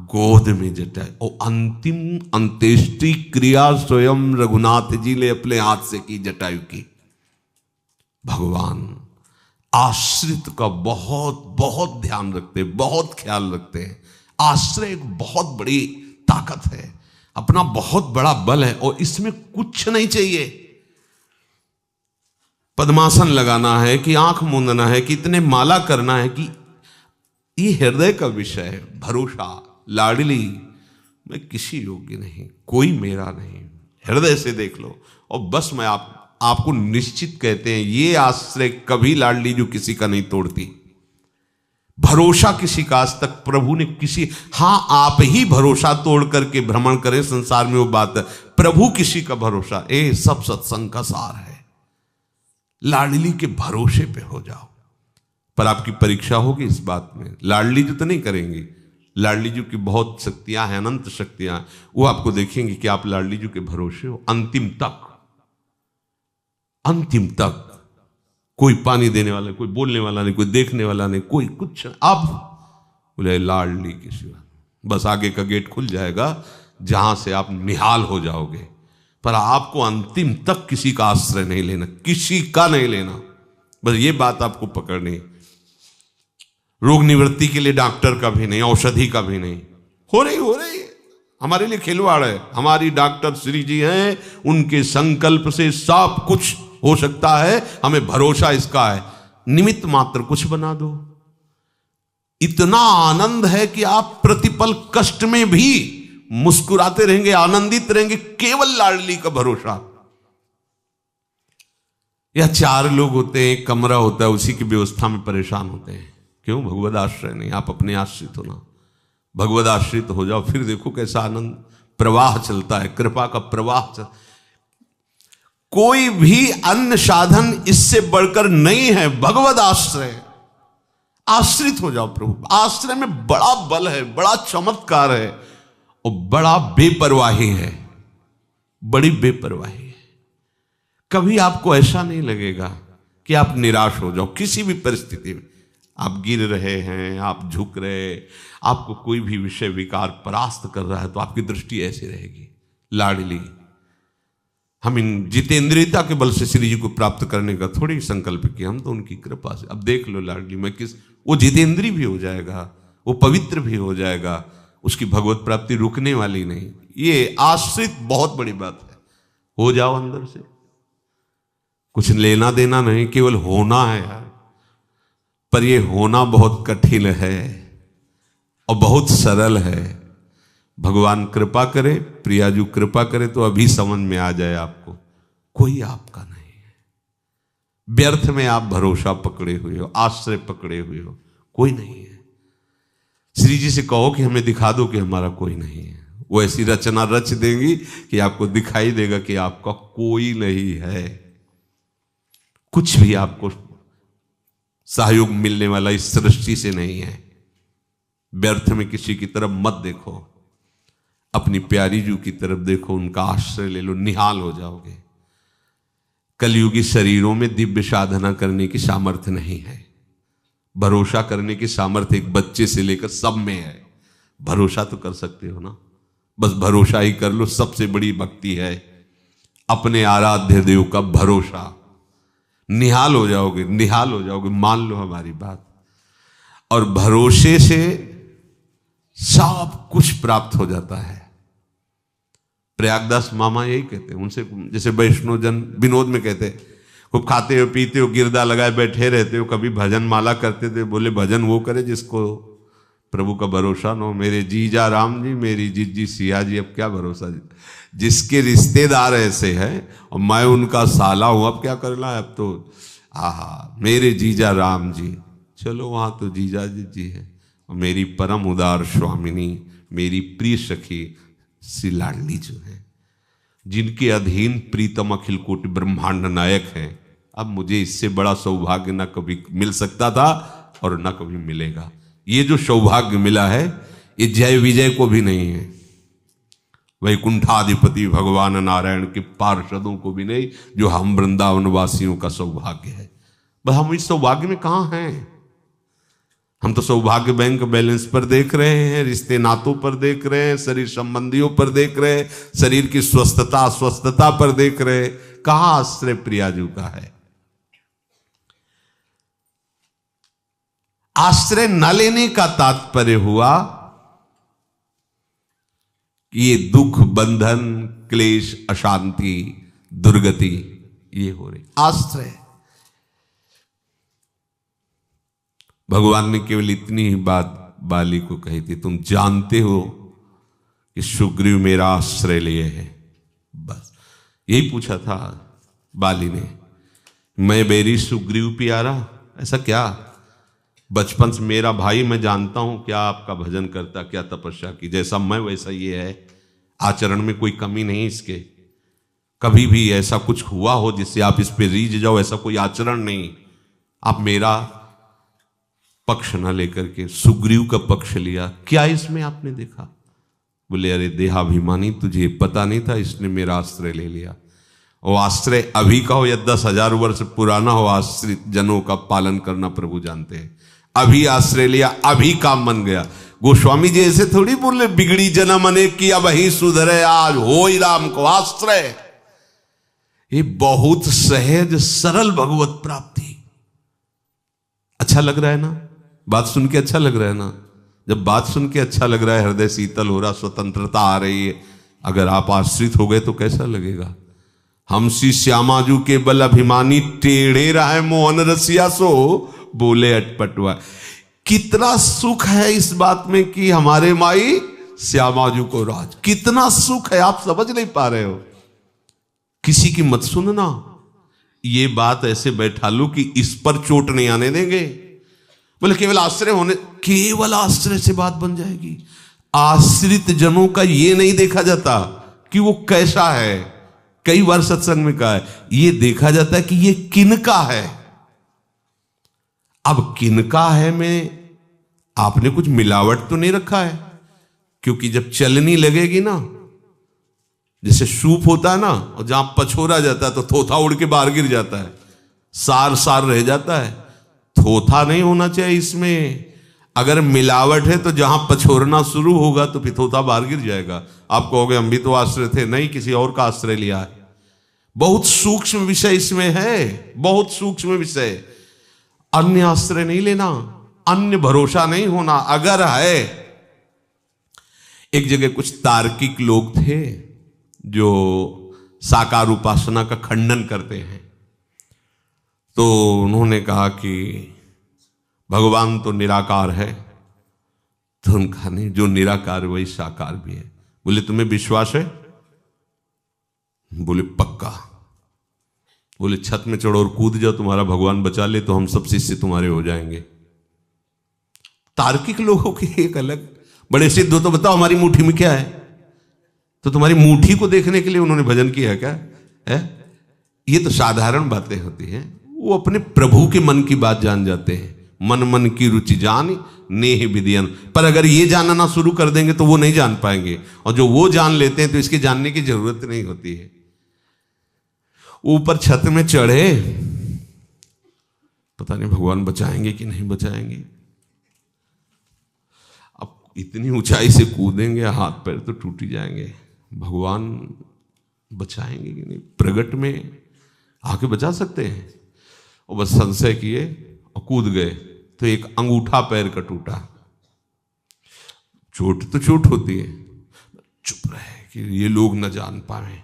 गोद में जटायु। और अंतिम अंत्येष्टि क्रिया स्वयं रघुनाथ जी ने अपने हाथ से की जटायु की। भगवान आश्रित का बहुत बहुत ध्यान रखते, बहुत ख्याल रखते हैं। आश्रय एक बहुत बड़ी ताकत है, अपना बहुत बड़ा बल है, और इसमें कुछ नहीं चाहिए। पद्मासन लगाना है कि आंख मूंदना है कि इतने माला करना है, कि ये हृदय का विषय है। भरोसा, लाडली, मैं किसी योग्य नहीं, कोई मेरा नहीं, हृदय से देख लो। और बस मैं आपको निश्चित कहते हैं, ये आश्रय कभी लाडली जो किसी का नहीं तोड़ती। भरोसा किसी का आज तक प्रभु ने किसी, हां आप ही भरोसा तोड़ करके भ्रमण करें संसार में, वो बात है। प्रभु किसी का भरोसा, सब सत्संग का सार है। लाडली के भरोसे पे हो जाओ। पर आपकी परीक्षा होगी इस बात में, लाडली जी तो नहीं करेंगी। लाडली जी की बहुत शक्तियां हैं, अनंत शक्तियां, वो आपको देखेंगे कि आप लाडली जी के भरोसे हो अंतिम तक। अंतिम तक कोई पानी देने वाला, कोई बोलने वाला नहीं, कोई देखने वाला नहीं, कोई कुछ। अब बोले लाडली की सिवा, बस आगे का गेट खुल जाएगा जहां से आप निहाल हो जाओगे। पर आपको अंतिम तक किसी का आश्रय नहीं लेना, किसी का नहीं लेना, बस ये बात आपको पकड़नी। रोग निवृत्ति के लिए डॉक्टर का भी नहीं, औषधि का भी नहीं। हो रही हमारे लिए खिलवाड़ है। हमारी डॉक्टर श्री जी हैं, उनके संकल्प से सब कुछ हो सकता है, हमें भरोसा इसका है। निमित्त मात्र कुछ बना दो, इतना आनंद है कि आप प्रतिपल कष्ट में भी मुस्कुराते रहेंगे, आनंदित रहेंगे, केवल लाडली का भरोसा। या 4 लोग होते हैं, एक कमरा होता है, उसी की व्यवस्था में परेशान होते हैं। क्यों? भगवद आश्रय नहीं, आप अपने आश्रित हो ना, भगवद आश्रित हो जाओ, फिर देखो कैसा आनंद प्रवाह चलता है, कृपा का प्रवाह कोई भी अन्य साधन इससे बढ़कर नहीं है। भगवद आश्रय, आश्रित हो जाओ प्रभु। आश्रय में बड़ा बल है, बड़ा चमत्कार है और बड़ा बेपरवाही है, बड़ी बेपरवाही है। कभी आपको ऐसा नहीं लगेगा कि आप निराश हो जाओ किसी भी परिस्थिति में। आप गिर रहे हैं, आप झुक रहे, आपको कोई भी विषय विकार परास्त कर रहा है, तो आपकी दृष्टि ऐसे रहेगी, लाडली। हम इन जितेंद्रियता के बल से श्री जी को प्राप्त करने का थोड़ी संकल्प किया, हम तो उनकी कृपा से। अब देख लो लाडली, मैं किस, वो जितेंद्री भी हो जाएगा, वो पवित्र भी हो जाएगा, उसकी भगवत प्राप्ति रुकने वाली नहीं। ये आश्रित बहुत बड़ी बात है। हो जाओ अंदर से, कुछ लेना देना नहीं, केवल होना है यार। पर ये होना बहुत कठिन है और बहुत सरल है। भगवान कृपा करे, प्रियाजू कृपा करे तो अभी समझ में आ जाए आपको, कोई आपका नहीं है। व्यर्थ में आप भरोसा पकड़े हुए हो, आश्रय पकड़े हुए हो, कोई नहीं है। श्री जी से कहो कि हमें दिखा दो कि हमारा कोई नहीं है, वो ऐसी रचना रच देंगी कि आपको दिखाई देगा कि आपका कोई नहीं है। कुछ भी आपको सहयोग मिलने वाला इस सृष्टि से नहीं है। व्यर्थ में किसी की तरफ मत देखो, अपनी प्यारी जू की तरफ देखो, उनका आश्रय ले लो, निहाल हो जाओगे। कलयुगी शरीरों में दिव्य साधना करने की सामर्थ्य नहीं है। भरोसा करने की सामर्थ्य एक बच्चे से लेकर सब में है। भरोसा तो कर सकते हो ना, बस भरोसा ही कर लो। सबसे बड़ी भक्ति है अपने आराध्य देव का भरोसा। निहाल हो जाओगे, निहाल हो जाओगे, मान लो हमारी बात। और भरोसे से सब कुछ प्राप्त हो जाता है। प्रयागदास मामा यही कहते हैं, उनसे जैसे वैष्णव जन विनोद में कहते हैं, खूब खाते हो पीते हो गिरदा लगाए बैठे रहते हो, कभी भजन माला करते थे। बोले भजन वो करे जिसको प्रभु का भरोसा न हो। मेरे जीजा राम जी, मेरी जीजी सिया जी, अब क्या भरोसा जी? जिसके रिश्तेदार ऐसे हैं और मैं उनका साला हूं, अब क्या करना है? अब तो आहा, मेरे जीजा राम जी, चलो वहां तो जीजा जी है, और मेरी परम उदार स्वामिनी, मेरी प्रिय सखी श्री लाडली जो है, जिनके अधीन प्रीतम अखिल कोटि ब्रह्मांड नायक हैं। अब मुझे इससे बड़ा सौभाग्य न कभी मिल सकता था और न कभी मिलेगा। ये जो सौभाग्य मिला है ये जय विजय को भी नहीं है, वैकुंठाधिपति भगवान नारायण के पार्षदों को भी नहीं, जो हम वृंदावन वासियों का सौभाग्य है। बस हम इस सौभाग्य में कहां हैं? हम तो सौभाग्य बैंक बैलेंस पर देख रहे हैं, रिश्ते नातों पर देख रहे हैं, शरीर संबंधियों पर देख रहे हैं, शरीर की स्वस्थता अस्वस्थता पर देख रहे हैं। कहां आश्रय प्रियाजू का है? आश्रय न लेने का तात्पर्य हुआ कि ये दुख, बंधन, क्लेश, अशांति, दुर्गति ये हो रही। आश्रय, भगवान ने केवल इतनी ही बात बाली को कही थी, तुम जानते हो कि सुग्रीव मेरा आश्रय लिए है। बस यही पूछा था बाली ने, मैं बेरी सुग्रीव प्यारा, ऐसा क्या? बचपन से मेरा भाई, मैं जानता हूं क्या आपका भजन करता, क्या तपस्या की, जैसा मैं वैसा ये है। आचरण में कोई कमी नहीं इसके। कभी भी ऐसा कुछ हुआ हो जिससे आप इस पे रीझ जाओ, ऐसा कोई आचरण नहीं। आप मेरा पक्ष न लेकर के सुग्रीव का पक्ष लिया, क्या इसमें आपने देखा? बोले अरे देहाभिमानी, तुझे पता नहीं था, इसने मेरा आश्रय ले लिया। वो आश्रय अभी का हो या 10,000 वर्ष पुराना हो, आश्रित जनों का पालन करना प्रभु जानते हैं। अभी आश्रय लिया, अभी काम बन गया। गोस्वामी जी ऐसे थोड़ी बोले बिगड़ी जन्म अनेक की, अब ही सुधरे आज हो ही राम को आश्रय। ये बहुत सहज सरल भगवत प्राप्ति। अच्छा लग रहा है ना? बात सुन के अच्छा लग रहा है ना? जब बात सुन के अच्छा लग रहा है, हृदय शीतल हो रहा, स्वतंत्रता आ रही है, अगर आप आश्रित हो गए तो कैसा लगेगा? हम सी श्यामाजू के बल अभिमानी, टेढ़े रहे मोहन रसिया सो बोले अटपटवा। कितना सुख है इस बात में कि हमारे माई श्यामाजू को राज, कितना सुख है, आप समझ नहीं पा रहे हो। किसी की मत सुनना, ये बात ऐसे बैठा लो कि इस पर चोट नहीं आने देंगे। बोले केवल आश्रय होने, केवल आश्रय से बात बन जाएगी। आश्रित जनों का ये नहीं देखा जाता कि वो कैसा है, कई बार सत्संग में कहा है, ये देखा जाता है कि ये किनका है। अब किनका है में आपने कुछ मिलावट तो नहीं रखा है, क्योंकि जब चलनी लगेगी ना, जैसे सूप होता है ना, और जहां पछोरा जाता है तो थोथा उड़ के बाहर गिर जाता है, सार सार रह जाता है। थोथा नहीं होना चाहिए इसमें। अगर मिलावट है तो जहां पछोरना शुरू होगा तो फिर थोथा बाहर गिर जाएगा। आप कहोगे हम भी तो आश्रय थे, नहीं, किसी और का आश्रय लिया है। बहुत सूक्ष्म विषय इसमें है, बहुत सूक्ष्म विषय। अन्य आश्रय नहीं लेना, अन्य भरोसा नहीं होना। अगर है, एक जगह कुछ तार्किक लोग थे जो साकार उपासना का खंडन करते हैं, तो उन्होंने कहा कि भगवान तो निराकार है। तो उनका नहीं, जो निराकार वही साकार भी है। बोले तुम्हें विश्वास है? बोले पक्का। बोले छत में चढ़ो और कूद जाओ, तुम्हारा भगवान बचा ले तो हम सब शिष्य तुम्हारे हो जाएंगे। तार्किक लोगों की एक अलग। बड़े सिद्ध हो तो बताओ हमारी मुट्ठी में क्या है? तो तुम्हारी मुट्ठी को देखने के लिए उन्होंने भजन किया क्या है? ये तो साधारण बातें होती हैं। वो अपने प्रभु के मन की बात जान जाते हैं। मन मन की रुचि जान नेह विधियन। पर अगर ये जानना शुरू कर देंगे तो वो नहीं जान पाएंगे, और जो वो जान लेते हैं तो इसके जानने की जरूरत नहीं होती है। ऊपर छत में चढ़े, पता नहीं भगवान बचाएंगे कि नहीं बचाएंगे। अब इतनी ऊंचाई से कूदेंगे, हाथ पैर तो टूट ही जाएंगे। भगवान बचाएंगे कि नहीं? प्रगट में आके बचा सकते हैं। और बस संशय किए और कूद गए तो एक अंगूठा पैर का टूटा। चोट तो चोट होती है, चुप रहे कि ये लोग न जान पाए।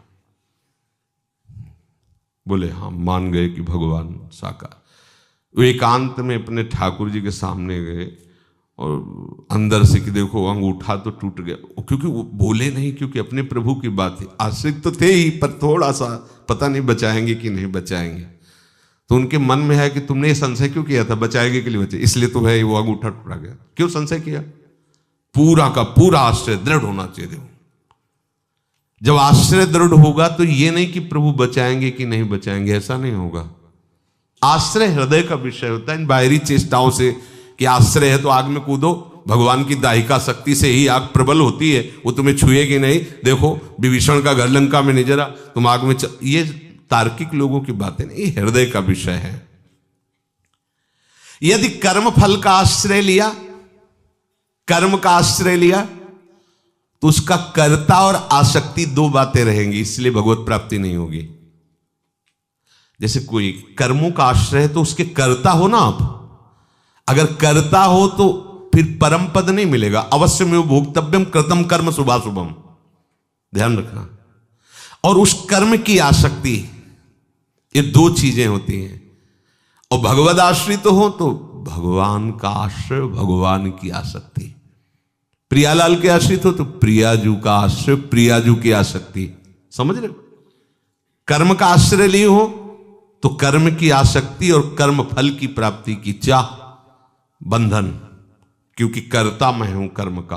बोले हाँ, मान गए कि भगवान साकार। वो एकांत में अपने ठाकुर जी के सामने गए और अंदर से कि देखो अंगूठा तो टूट गया। क्योंकि वो बोले नहीं, क्योंकि अपने प्रभु की बात थी। आश्रित तो थे ही, पर थोड़ा सा पता नहीं बचाएंगे कि नहीं बचाएंगे। तो उनके मन में है कि तुमने ये संशय क्यों किया था? बचाएंगे के लिए बचे, इसलिए तो है वो अंगूठा टूटा गया। क्यों संशय किया? पूरा का पूरा आश्रय दृढ़ होना चाहिए। देखो, जब आश्रय दृढ़ होगा तो ये नहीं कि प्रभु बचाएंगे कि नहीं बचाएंगे, ऐसा नहीं होगा। आश्रय हृदय का विषय होता है। इन बाहरी चेष्टाओं से कि आश्रय है तो आग में कूदो, भगवान की दाहिका शक्ति से ही आग प्रबल होती है, वो तुम्हें छुएगी नहीं। देखो विभीषण का घर लंका में नहीं जरा, तुम आग में ये तार्किक लोगों की बातें नहीं, हृदय का विषय है। यदि कर्म फल का आश्रय लिया, कर्म का आश्रय लिया, तो उसका कर्ता और आसक्ति दो बातें रहेंगी, इसलिए भगवत प्राप्ति नहीं होगी। जैसे कोई कर्मों का आश्रय है तो उसके कर्ता हो ना आप। अगर कर्ता हो तो फिर परम पद नहीं मिलेगा। अवश्य में भोक्तव्यम कृतम कर्म शुभाशुभम, ध्यान रखना। और उस कर्म की आसक्ति, ये दो चीजें होती हैं। और भगवद आश्रित हो तो भगवान का आश्रय, भगवान की आसक्ति। प्रियालाल के आश्रित हो तो प्रियाजू का आश्रय, प्रियाजू की आसक्ति। समझ रहे? कर्म का आश्रय लिए हो तो कर्म की आसक्ति और कर्म फल की प्राप्ति की चाह, बंधन, क्योंकि कर्ता मैं हूं कर्म का।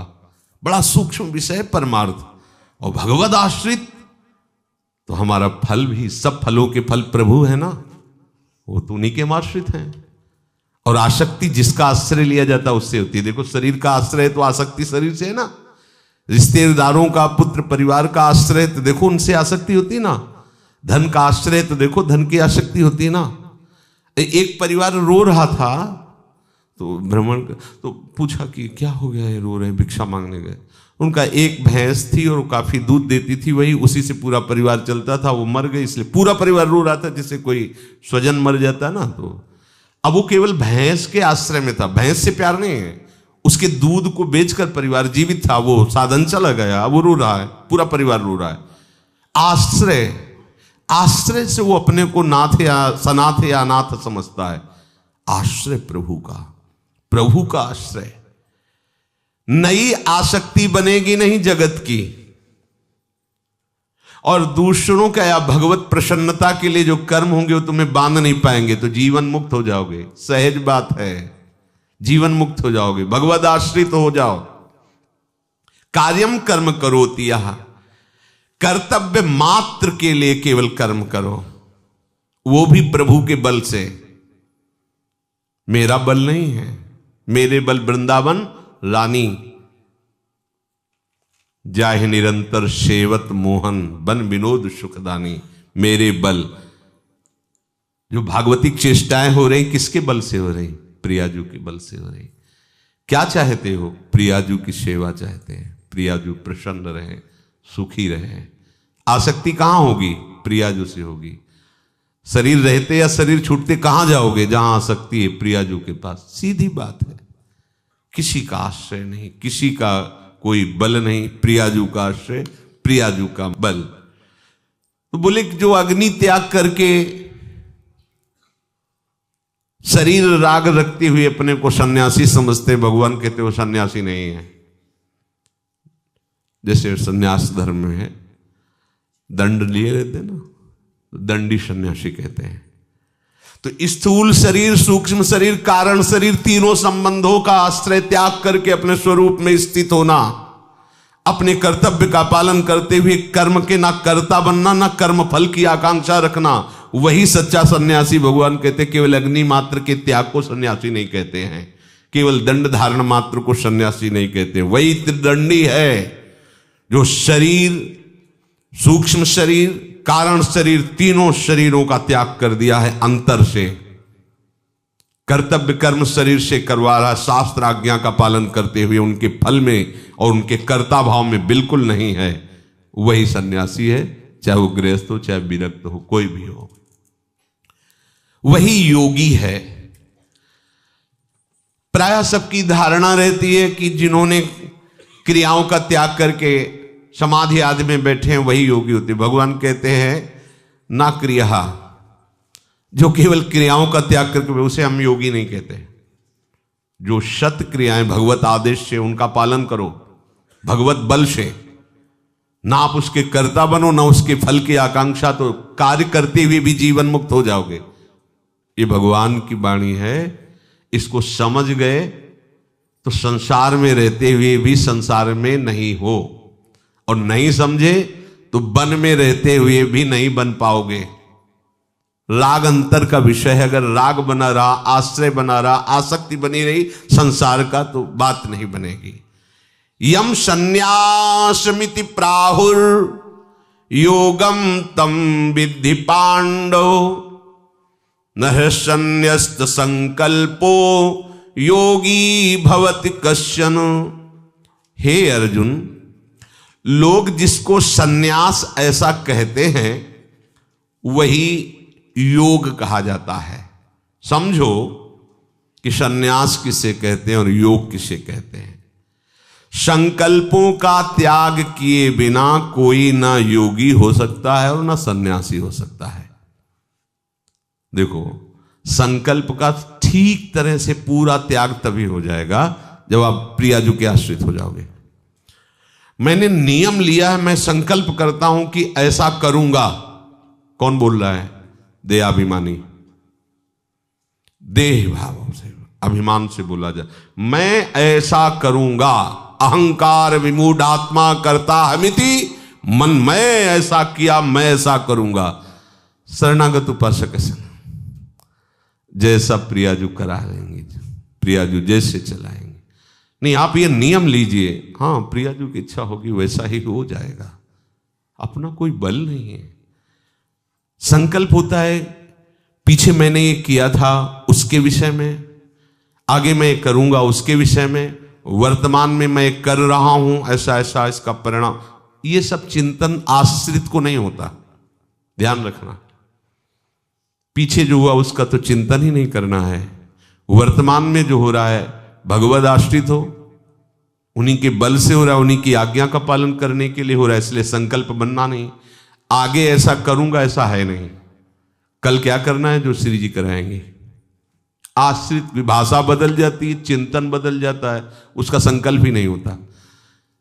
बड़ा सूक्ष्म विषय परमार्थ। और भगवद आश्रित तो हमारा फल भी, सब फलों के फल प्रभु है ना, वो तो उन्हीं के आश्रित हैं। और आसक्ति जिसका आश्रय लिया जाता है उससे होती है। देखो शरीर का आश्रय है तो आसक्ति शरीर से है ना। रिश्तेदारों का, पुत्र परिवार का आश्रय तो देखो उनसे आसक्ति होती है ना। धन का आश्रय तो देखो धन की आसक्ति होती है ना। एक परिवार रो रहा था तो ब्राह्मण तो पूछा कि क्या हो गया है, रो रहे हैं, भिक्षा मांगने गए। उनका एक भैंस थी और काफी दूध देती थी, वही उसी से पूरा परिवार चलता था। वो मर गई इसलिए पूरा परिवार रो रहा था, जैसे कोई स्वजन मर जाता है ना। तो अब वो केवल भैंस के आश्रय में था, भैंस से प्यार नहीं है। उसके दूध को बेचकर परिवार जीवित था, वो साधन चला गया, अब वो रो रहा है, पूरा परिवार रो रहा है। आश्रय, आश्रय से वो अपने को नाथ या सनाथ या अनाथ समझता है। आश्रय प्रभु का, प्रभु का आश्रय। नई आसक्ति बनेगी नहीं जगत की। और दूसरों का या भगवत प्रसन्नता के लिए जो कर्म होंगे वो तुम्हें बांध नहीं पाएंगे, तो जीवन मुक्त हो जाओगे। सहज बात है, जीवन मुक्त हो जाओगे, भगवद आश्रित हो जाओ। कार्यम कर्म करोति, यह कर्तव्य मात्र के लिए केवल कर्म करो, वो भी प्रभु के बल से। मेरा बल नहीं है, मेरे बल वृंदावन रानी, जाहि निरंतर सेवत मोहन, बन विनोद सुखदानी। मेरे बल, जो भागवतिक चेष्टाएं हो रही किसके बल से हो रही? प्रियाजू के बल से हो रही। क्या चाहते हो? प्रियाजू की सेवा चाहते हैं, प्रियाजू प्रसन्न रहे, सुखी रहे। आसक्ति कहां होगी? प्रियाजू से होगी। शरीर रहते या शरीर छूटते कहां जाओगे? जहां आसक्ति है, प्रियाजू के पास। सीधी बात है, किसी का आश्रय नहीं, किसी का कोई बल नहीं, प्रियाजू का आश्रय, प्रियाजू का बल। तो बोले कि जो अग्नि त्याग करके शरीर राग रखते हुए अपने को सन्यासी समझते, भगवान कहते वो सन्यासी नहीं है। जैसे सन्यास धर्म में है, दंड लिए रहते ना, दंडी सन्यासी कहते हैं। तो स्थूल शरीर, सूक्ष्म शरीर, कारण शरीर, तीनों संबंधों का आश्रय त्याग करके अपने स्वरूप में स्थित होना, अपने कर्तव्य का पालन करते हुए कर्म के ना कर्ता बनना, ना कर्म फल की आकांक्षा रखना, वही सच्चा सन्यासी। भगवान कहते केवल अग्नि मात्र के त्याग को सन्यासी नहीं कहते हैं, केवल दंड धारण मात्र को सन्यासी नहीं कहते। वही त्रिदंडी है जो शरीर, सूक्ष्म शरीर, कारण शरीर, तीनों शरीरों का त्याग कर दिया है अंतर से। कर्तव्य कर्म शरीर से करवा रहा, शास्त्र आज्ञा का पालन करते हुए उनके फल में और उनके कर्ता भाव में बिल्कुल नहीं है। वही सन्यासी है, चाहे वो गृहस्थ हो, चाहे विरक्त हो, कोई भी हो। वही योगी है। प्रायः सबकी धारणा रहती है कि जिन्होंने क्रियाओं का त्याग करके समाधि आदि में बैठे हैं वही योगी होते। भगवान कहते हैं ना क्रिया, जो केवल क्रियाओं का त्याग करके, उसे हम योगी नहीं कहते। जो शत क्रियाएं भगवत आदेश से उनका पालन करो, भगवत बल से, ना आप उसके कर्ता बनो, ना उसके फल की आकांक्षा, तो कार्य करते हुए भी जीवन मुक्त हो जाओगे। ये भगवान की वाणी है। इसको समझ गए तो संसार में रहते हुए भी संसार में नहीं हो, और नहीं समझे तो वन में रहते हुए भी नहीं बन पाओगे। राग अंतर का विषय है। अगर राग बना रहा, आश्रय बना रहा, आसक्ति बनी रही संसार का, तो बात नहीं बनेगी। यम संन्यासमिति प्राहुर योगम तम विद्धि पांडव, न संन्यस्त संकल्पो योगी भवति कश्चन। हे अर्जुन, लोग जिसको सन्यास ऐसा कहते हैं वही योग कहा जाता है। समझो कि सन्यास किसे कहते हैं और योग किसे कहते हैं। संकल्पों का त्याग किए बिना कोई ना योगी हो सकता है और ना सन्यासी हो सकता है। देखो, संकल्प का ठीक तरह से पूरा त्याग तभी हो जाएगा जब आप प्रियाजू के आश्रित हो जाओगे। मैंने नियम लिया है, मैं संकल्प करता हूं कि ऐसा करूंगा। कौन बोल रहा है? देहाभिमानी, देह भाव से, अभिमान से बोला जाए। मैं ऐसा करूंगा, अहंकार विमूढ़ आत्मा करता हमिति मन, मैं ऐसा किया, मैं ऐसा करूंगा। शरणागत उपासक जैसा प्रियाजू करा लेंगे, प्रियाजू जैसे चलाएंगे। नहीं, आप ये नियम लीजिए, हाँ प्रियाजू की इच्छा होगी वैसा ही हो जाएगा। अपना कोई बल नहीं है। संकल्प होता है पीछे मैंने ये किया था उसके विषय में, आगे मैं करूंगा उसके विषय में, वर्तमान में मैं कर रहा हूं ऐसा ऐसा, इसका परिणाम। ये सब चिंतन आश्रित को नहीं होता, ध्यान रखना। पीछे जो हुआ उसका तो चिंतन ही नहीं करना है। वर्तमान में जो हो रहा है भगवद आश्रित हो, उन्हीं के बल से हो रहा है, उन्हीं की आज्ञा का पालन करने के लिए हो रहा है। इसलिए संकल्प बनना नहीं, आगे ऐसा करूंगा ऐसा है नहीं, कल क्या करना है जो श्री जी कराएंगे। आश्रित विभाषा बदल जाती है, चिंतन बदल जाता है, उसका संकल्प ही नहीं होता।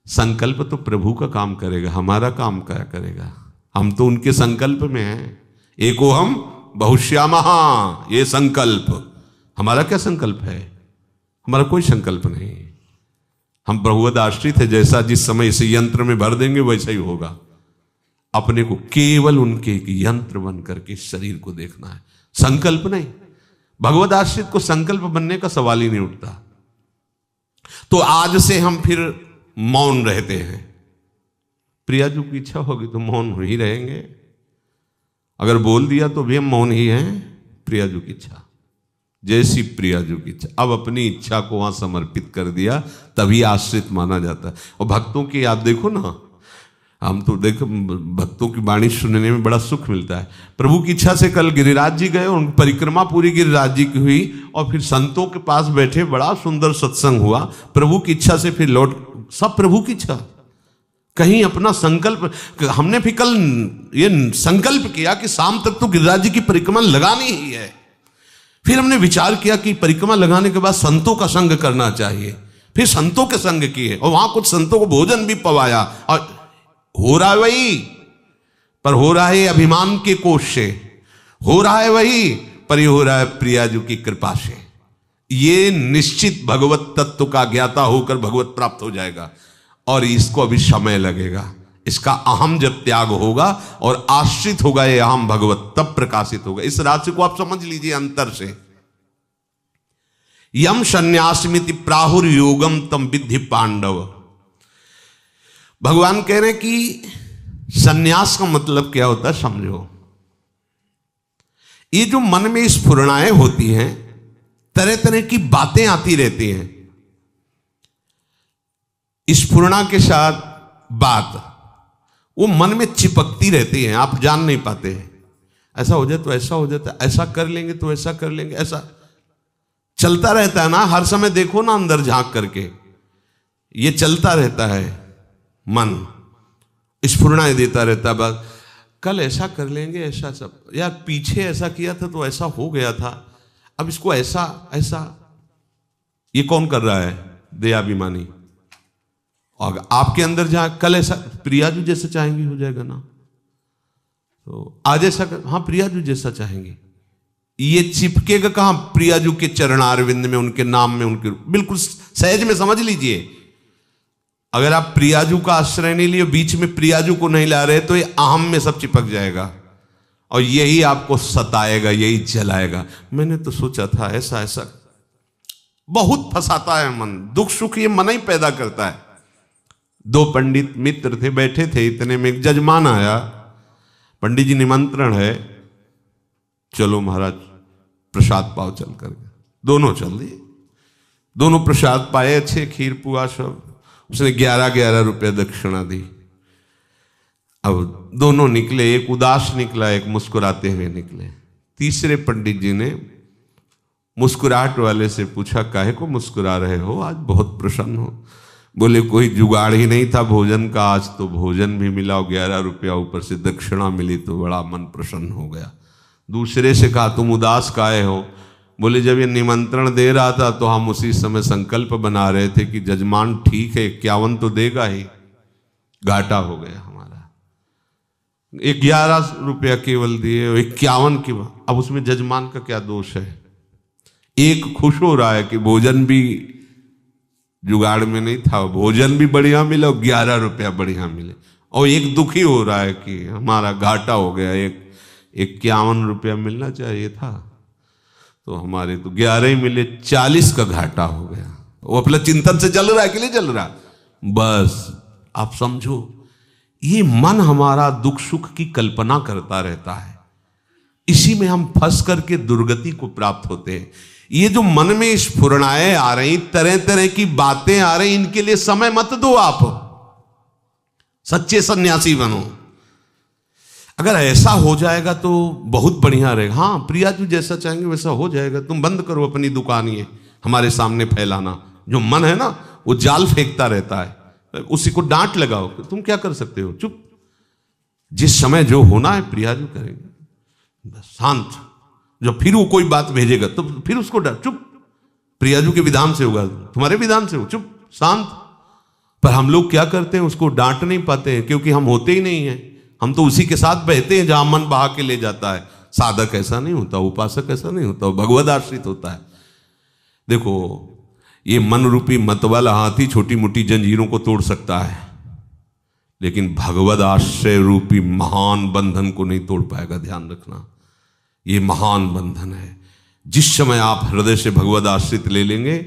संकल्प तो प्रभु का काम करेगा, हमारा काम क्या करेगा? हम तो उनके संकल्प में हैं। एको हम बहुश्यामः, ये संकल्प। हमारा क्या संकल्प है? हमारा कोई संकल्प नहीं। हम प्रभुवद आश्रित है। जैसा जिस समय इसे यंत्र में भर देंगे वैसा ही होगा। अपने को केवल उनके एक यंत्र बन करके शरीर को देखना है, संकल्प नहीं। भगवद आश्रित को संकल्प बनने का सवाल ही नहीं उठता। तो आज से हम फिर मौन रहते हैं। प्रियाजू की इच्छा होगी तो मौन ही रहेंगे, अगर बोल दिया तो भी हम मौन ही हैं। प्रियाजू की इच्छा, जैसी प्रियाजू की इच्छा, अब अपनी इच्छा को वहां समर्पित कर दिया, तभी आश्रित माना जाता है। और भक्तों की आप देखो ना, हम तो देखो भक्तों की वाणी सुनने में बड़ा सुख मिलता है। प्रभु की इच्छा से कल गिरिराज जी गए और उनकी परिक्रमा पूरी गिरिराज जी की हुई, और फिर संतों के पास बैठे, बड़ा सुंदर सत्संग हुआ। प्रभु की इच्छा से फिर लौट, सब प्रभु की इच्छा। कहीं अपना संकल्प, हमने भी कल ये संकल्प किया कि शाम तक तो गिरिराज जी की परिक्रमा लगानी ही है। फिर हमने विचार किया कि परिक्रमा लगाने के बाद संतों का संग करना चाहिए, फिर संतों के संग किए, और वहां कुछ संतों को भोजन भी पवाया। और हो रहा है वही, पर हो रहा है अभिमान के कोष से, हो रहा है वही, पर ये हो रहा है प्रियाजू की कृपा से। ये निश्चित भगवत तत्व का ज्ञाता होकर भगवत प्राप्त हो जाएगा, और इसको अभी समय लगेगा। इसका अहम जब त्याग होगा और आश्रित होगा ये अहम भगवत, तब प्रकाशित होगा। इस राशि को आप समझ लीजिए अंतर से। यम संन्यासमिति प्राहुर योगम तम विद्धि पांडव। भगवान कह रहे हैं कि सन्यास का मतलब क्या होता है, समझो। ये जो मन में स्फुरणाएं होती हैं, तरह तरह की बातें आती रहती हैं, स्फुरणा के साथ बात वो मन में चिपकती रहती है, आप जान नहीं पाते हैं। ऐसा हो जाए तो ऐसा हो जाता है, ऐसा कर लेंगे तो ऐसा कर लेंगे, ऐसा चलता रहता है ना। हर समय देखो ना अंदर झांक करके, ये चलता रहता है मन, स्फुरणाएं देता रहता है। बस कल ऐसा कर लेंगे, ऐसा सब, यार पीछे ऐसा किया था तो ऐसा हो गया था, अब इसको ऐसा ऐसा। ये कौन कर रहा है? दयाभिमानी। और आपके अंदर जहां कल ऐसा प्रियाजू जैसा चाहेंगी हो जाएगा ना, तो आज ऐसा हाँ प्रियाजू जैसा चाहेंगे, ये चिपकेगा कहां? प्रियाजू के चरणारविंद में, उनके नाम में, उनके बिल्कुल सहज में समझ लीजिए। अगर आप प्रियाजू का आश्रय नहीं लिए, बीच में प्रियाजू को नहीं ला रहे, तो ये अहम में सब चिपक जाएगा और यही आपको सताएगा, यही जलाएगा। मैंने तो सोचा था ऐसा ऐसा, बहुत फंसाता है मन। दुख सुख ये मन ही पैदा करता है। दो पंडित मित्र थे, बैठे थे, इतने में एक जजमान आया। पंडित जी निमंत्रण है, चलो महाराज प्रसाद पाओ चल कर। दोनों चल दिए, दोनों प्रसाद पाए, अच्छे खीर पुआ सब। उसने 11-11 रुपये दक्षिणा दी। अब दोनों निकले, एक उदास निकला, एक मुस्कुराते हुए निकले। तीसरे पंडित जी ने मुस्कुराहट वाले से पूछा, काहे को मुस्कुरा रहे हो, आज बहुत प्रसन्न हो? बोले कोई जुगाड़ ही नहीं था भोजन का, आज तो भोजन भी मिला, 11 रुपया ऊपर से दक्षिणा मिली, तो बड़ा मन प्रसन्न हो गया। दूसरे से कहा, तुम उदास काहे हो? बोले जब ये निमंत्रण दे रहा था तो हम उसी समय संकल्प बना रहे थे कि जजमान ठीक है 51 तो देगा ही, घाटा हो गया हमारा। 11 रुपया केवल दिए, 51 की। अब उसमें जजमान का क्या दोष है? एक खुश हो रहा है कि भोजन भी जुगाड़ में नहीं था, भोजन भी बढ़िया मिला और 11 रुपया बढ़िया मिले, और एक दुखी हो रहा है कि हमारा घाटा हो गया, एक 51 रुपया मिलना चाहिए था तो हमारे तो 11 ही मिले, 40 का घाटा हो गया। वो अपना चिंतन से चल रहा है कि नहीं चल रहा? बस आप समझो, ये मन हमारा दुख सुख की कल्पना करता रहता है, इसी में हम फंस करके दुर्गति को प्राप्त होते हैं। ये जो मन में स्फुरणाएं आ रही, तरह तरह की बातें आ रही, इनके लिए समय मत दो। आप सच्चे सन्यासी बनो। अगर ऐसा हो जाएगा तो बहुत बढ़िया रहेगा। हाँ प्रियाजू जैसा चाहेंगे वैसा हो जाएगा। तुम बंद करो अपनी दुकान ये हमारे सामने फैलाना। जो मन है ना वो जाल फेंकता रहता है, उसी को डांट लगाओ। तुम क्या कर सकते हो? चुप। जिस समय जो होना है प्रियाजू करेंगे, बस शांत। जब फिर वो कोई बात भेजेगा तो फिर उसको डांट, चुप। प्रियाजू के विधान से होगा, तुम्हारे विधान से हो, चुप शांत। पर हम लोग क्या करते हैं, उसको डांट नहीं पाते हैं, क्योंकि हम होते ही नहीं हैं। हम तो उसी के साथ बहते हैं जहां मन बहा के ले जाता है। साधक ऐसा नहीं होता, उपासक ऐसा नहीं होता, भगवद आश्रित होता है। देखो ये मन रूपी मत वाला हाथी छोटी मोटी जंजीरों को तोड़ सकता है, लेकिन भगवद आश्रय रूपी महान बंधन को नहीं तोड़ पाएगा। ध्यान रखना, ये महान बंधन है। जिस समय आप हृदय से भगवद आश्रित ले लेंगे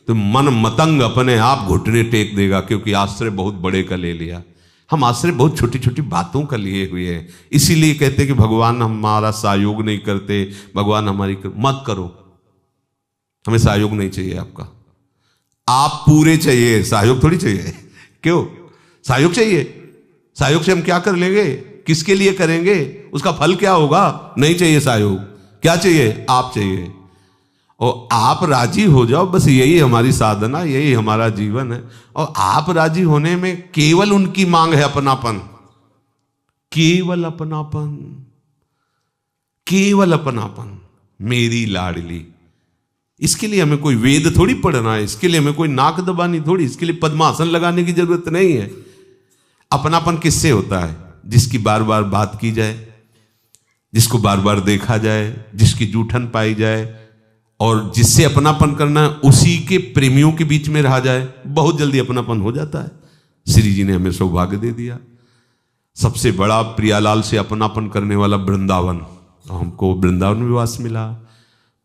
तो मन मतंग अपने आप घुटने टेक देगा, क्योंकि आश्रय बहुत बड़े का ले लिया। हम आश्रय बहुत छोटी छोटी बातों का लिए हुए हैं, इसीलिए कहते कि भगवान हमारा सहयोग नहीं करते, भगवान हमारी मत करो। हमें सहयोग नहीं चाहिए आपका, आप पूरे चाहिए, सहयोग थोड़ी चाहिए। क्यों सहयोग चाहिए? सहयोग से हम क्या कर लेंगे, किसके लिए करेंगे, उसका फल क्या होगा? नहीं चाहिए सहयोग। क्या चाहिए? आप चाहिए, और आप राजी हो जाओ, बस यही हमारी साधना, यही हमारा जीवन है। और आप राजी होने में केवल उनकी मांग है अपनापन, केवल अपनापन, केवल अपनापन, मेरी लाडली। इसके लिए हमें कोई वेद थोड़ी पढ़ना है, इसके लिए हमें कोई नाक दबानी थोड़ी, इसके लिए पद्मासन लगाने की जरूरत नहीं है। अपनापन किससे होता है? जिसकी बार बार बात की जाए, जिसको बार बार देखा जाए, जिसकी जूठन पाई जाए, और जिससे अपनापन करना है उसी के प्रेमियों के बीच में रहा जाए, बहुत जल्दी अपनापन हो जाता है। श्री जी ने हमें सौभाग्य दे दिया। सबसे बड़ा प्रियालाल से अपनापन करने वाला वृंदावन, हमको वृंदावन में वास मिला।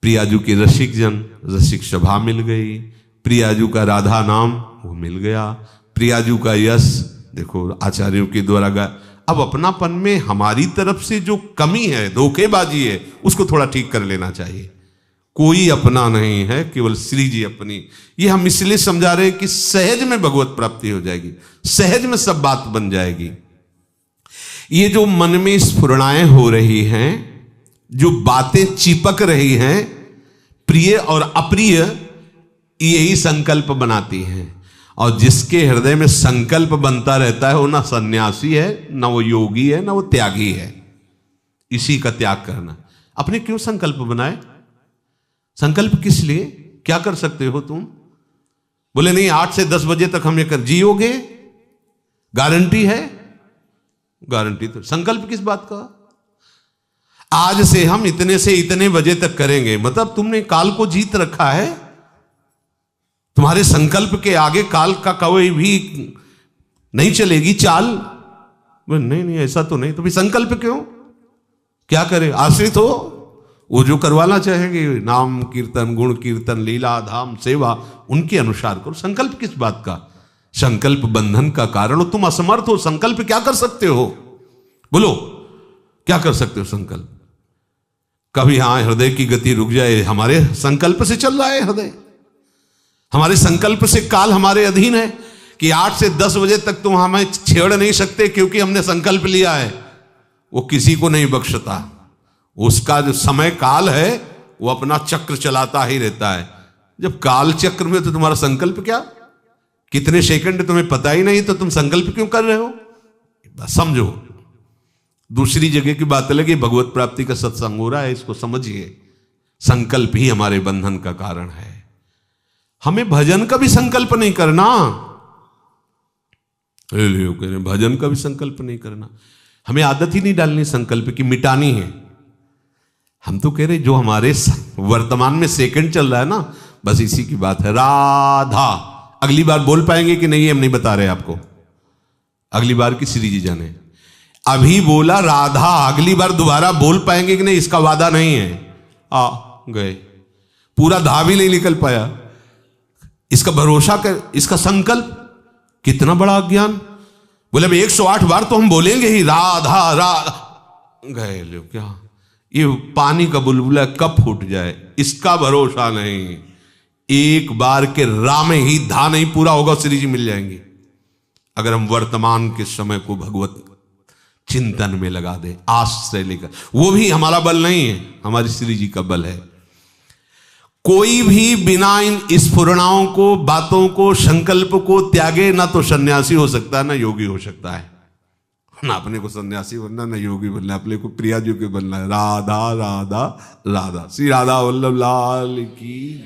प्रियाजू के रसिक जन, रसिक सभा मिल गई। प्रियाजू का राधा नाम वो मिल गया। प्रियाजू का यश देखो आचार्यों के द्वारा गा। अब अपनापन में हमारी तरफ से जो कमी है, धोखेबाजी है, उसको थोड़ा ठीक कर लेना चाहिए। कोई अपना नहीं है, केवल श्री जी अपनी। ये हम इसलिए समझा रहे हैं कि सहज में भगवत प्राप्ति हो जाएगी, सहज में सब बात बन जाएगी। ये जो मन में स्फुरणाएं हो रही हैं, जो बातें चिपक रही हैं, प्रिय और अप्रिय, यही संकल्प बनाती हैं। और जिसके हृदय में संकल्प बनता रहता है, वो ना सन्यासी है, ना वो योगी है, ना वो त्यागी है। इसी का त्याग करना। अपने क्यों संकल्प बनाए? संकल्प किस लिए? क्या कर सकते हो तुम? बोले नहीं 8 से 10 बजे तक हम ये कर जियोगे, गारंटी है? गारंटी तो संकल्प किस बात का? आज से हम इतने से इतने बजे तक करेंगे, मतलब तुमने काल को जीत रखा है। तुम्हारे संकल्प के आगे काल का कोई भी नहीं चलेगी चाल। नहीं नहीं ऐसा तो नहीं, तो भी संकल्प क्यों? क्या करे? आश्रित हो, वो जो करवाना चाहेंगे, नाम कीर्तन, गुण कीर्तन, लीला धाम सेवा, उनके अनुसार करो। संकल्प किस बात का? संकल्प बंधन का कारण हो। तुम असमर्थ हो, संकल्प क्या कर सकते हो? बोलो क्या कर सकते हो संकल्प? कभी हाँ हृदय की गति रुक जाए, हमारे संकल्प से चल रहा है हृदय, हमारे संकल्प से काल हमारे अधीन है कि 8 से 10 बजे तक तुम हमें छेड़ नहीं सकते, क्योंकि हमने संकल्प लिया है। वो किसी को नहीं बख्शता। उसका जो समय काल है वो अपना चक्र चलाता ही रहता है। जब काल चक्र में तो तुम्हारा संकल्प क्या, कितने सेकंड तुम्हें पता ही नहीं, तो तुम संकल्प क्यों कर रहे हो? समझो। दूसरी जगह की बात अलग है, भगवत प्राप्ति का सत्संग हो रहा है, इसको समझिए। संकल्प ही हमारे बंधन का कारण है। हमें भजन का भी संकल्प नहीं करना, भजन का भी संकल्प नहीं करना। हमें आदत ही नहीं डालनी संकल्प की, मिटानी है। हम तो कह रहे जो हमारे वर्तमान में सेकंड चल रहा है ना, बस इसी की बात है। राधा अगली बार बोल पाएंगे कि नहीं, हम नहीं बता रहे आपको। अगली बार की श्री जी जाने। अभी बोला राधा, अगली बार दोबारा बोल पाएंगे कि नहीं, इसका वादा नहीं है। आ गए, पूरा धा भी नहीं निकल पाया। इसका भरोसा कर, इसका संकल्प कितना बड़ा अज्ञान। बोले 108 बार तो हम बोलेंगे ही राधा राधा, गए लो क्या? ये पानी का बुलबुला कब फूट जाए, इसका भरोसा नहीं। एक बार के रा में ही धा नहीं पूरा होगा, श्री जी मिल जाएंगे। अगर हम वर्तमान के समय को भगवत चिंतन में लगा दे, आश्रय लेकर, वो भी हमारा बल नहीं है, हमारी श्री जी का बल है। कोई भी बिना इन स्फुरणाओं को, बातों को, संकल्प को त्यागे, ना तो सन्यासी हो सकता है, ना योगी हो सकता है। ना अपने को सन्यासी बनना, ना योगी बनना, अपने को प्रिया जी के बनना है। राधा राधा राधा। श्री राधा वल्लभ लाल की।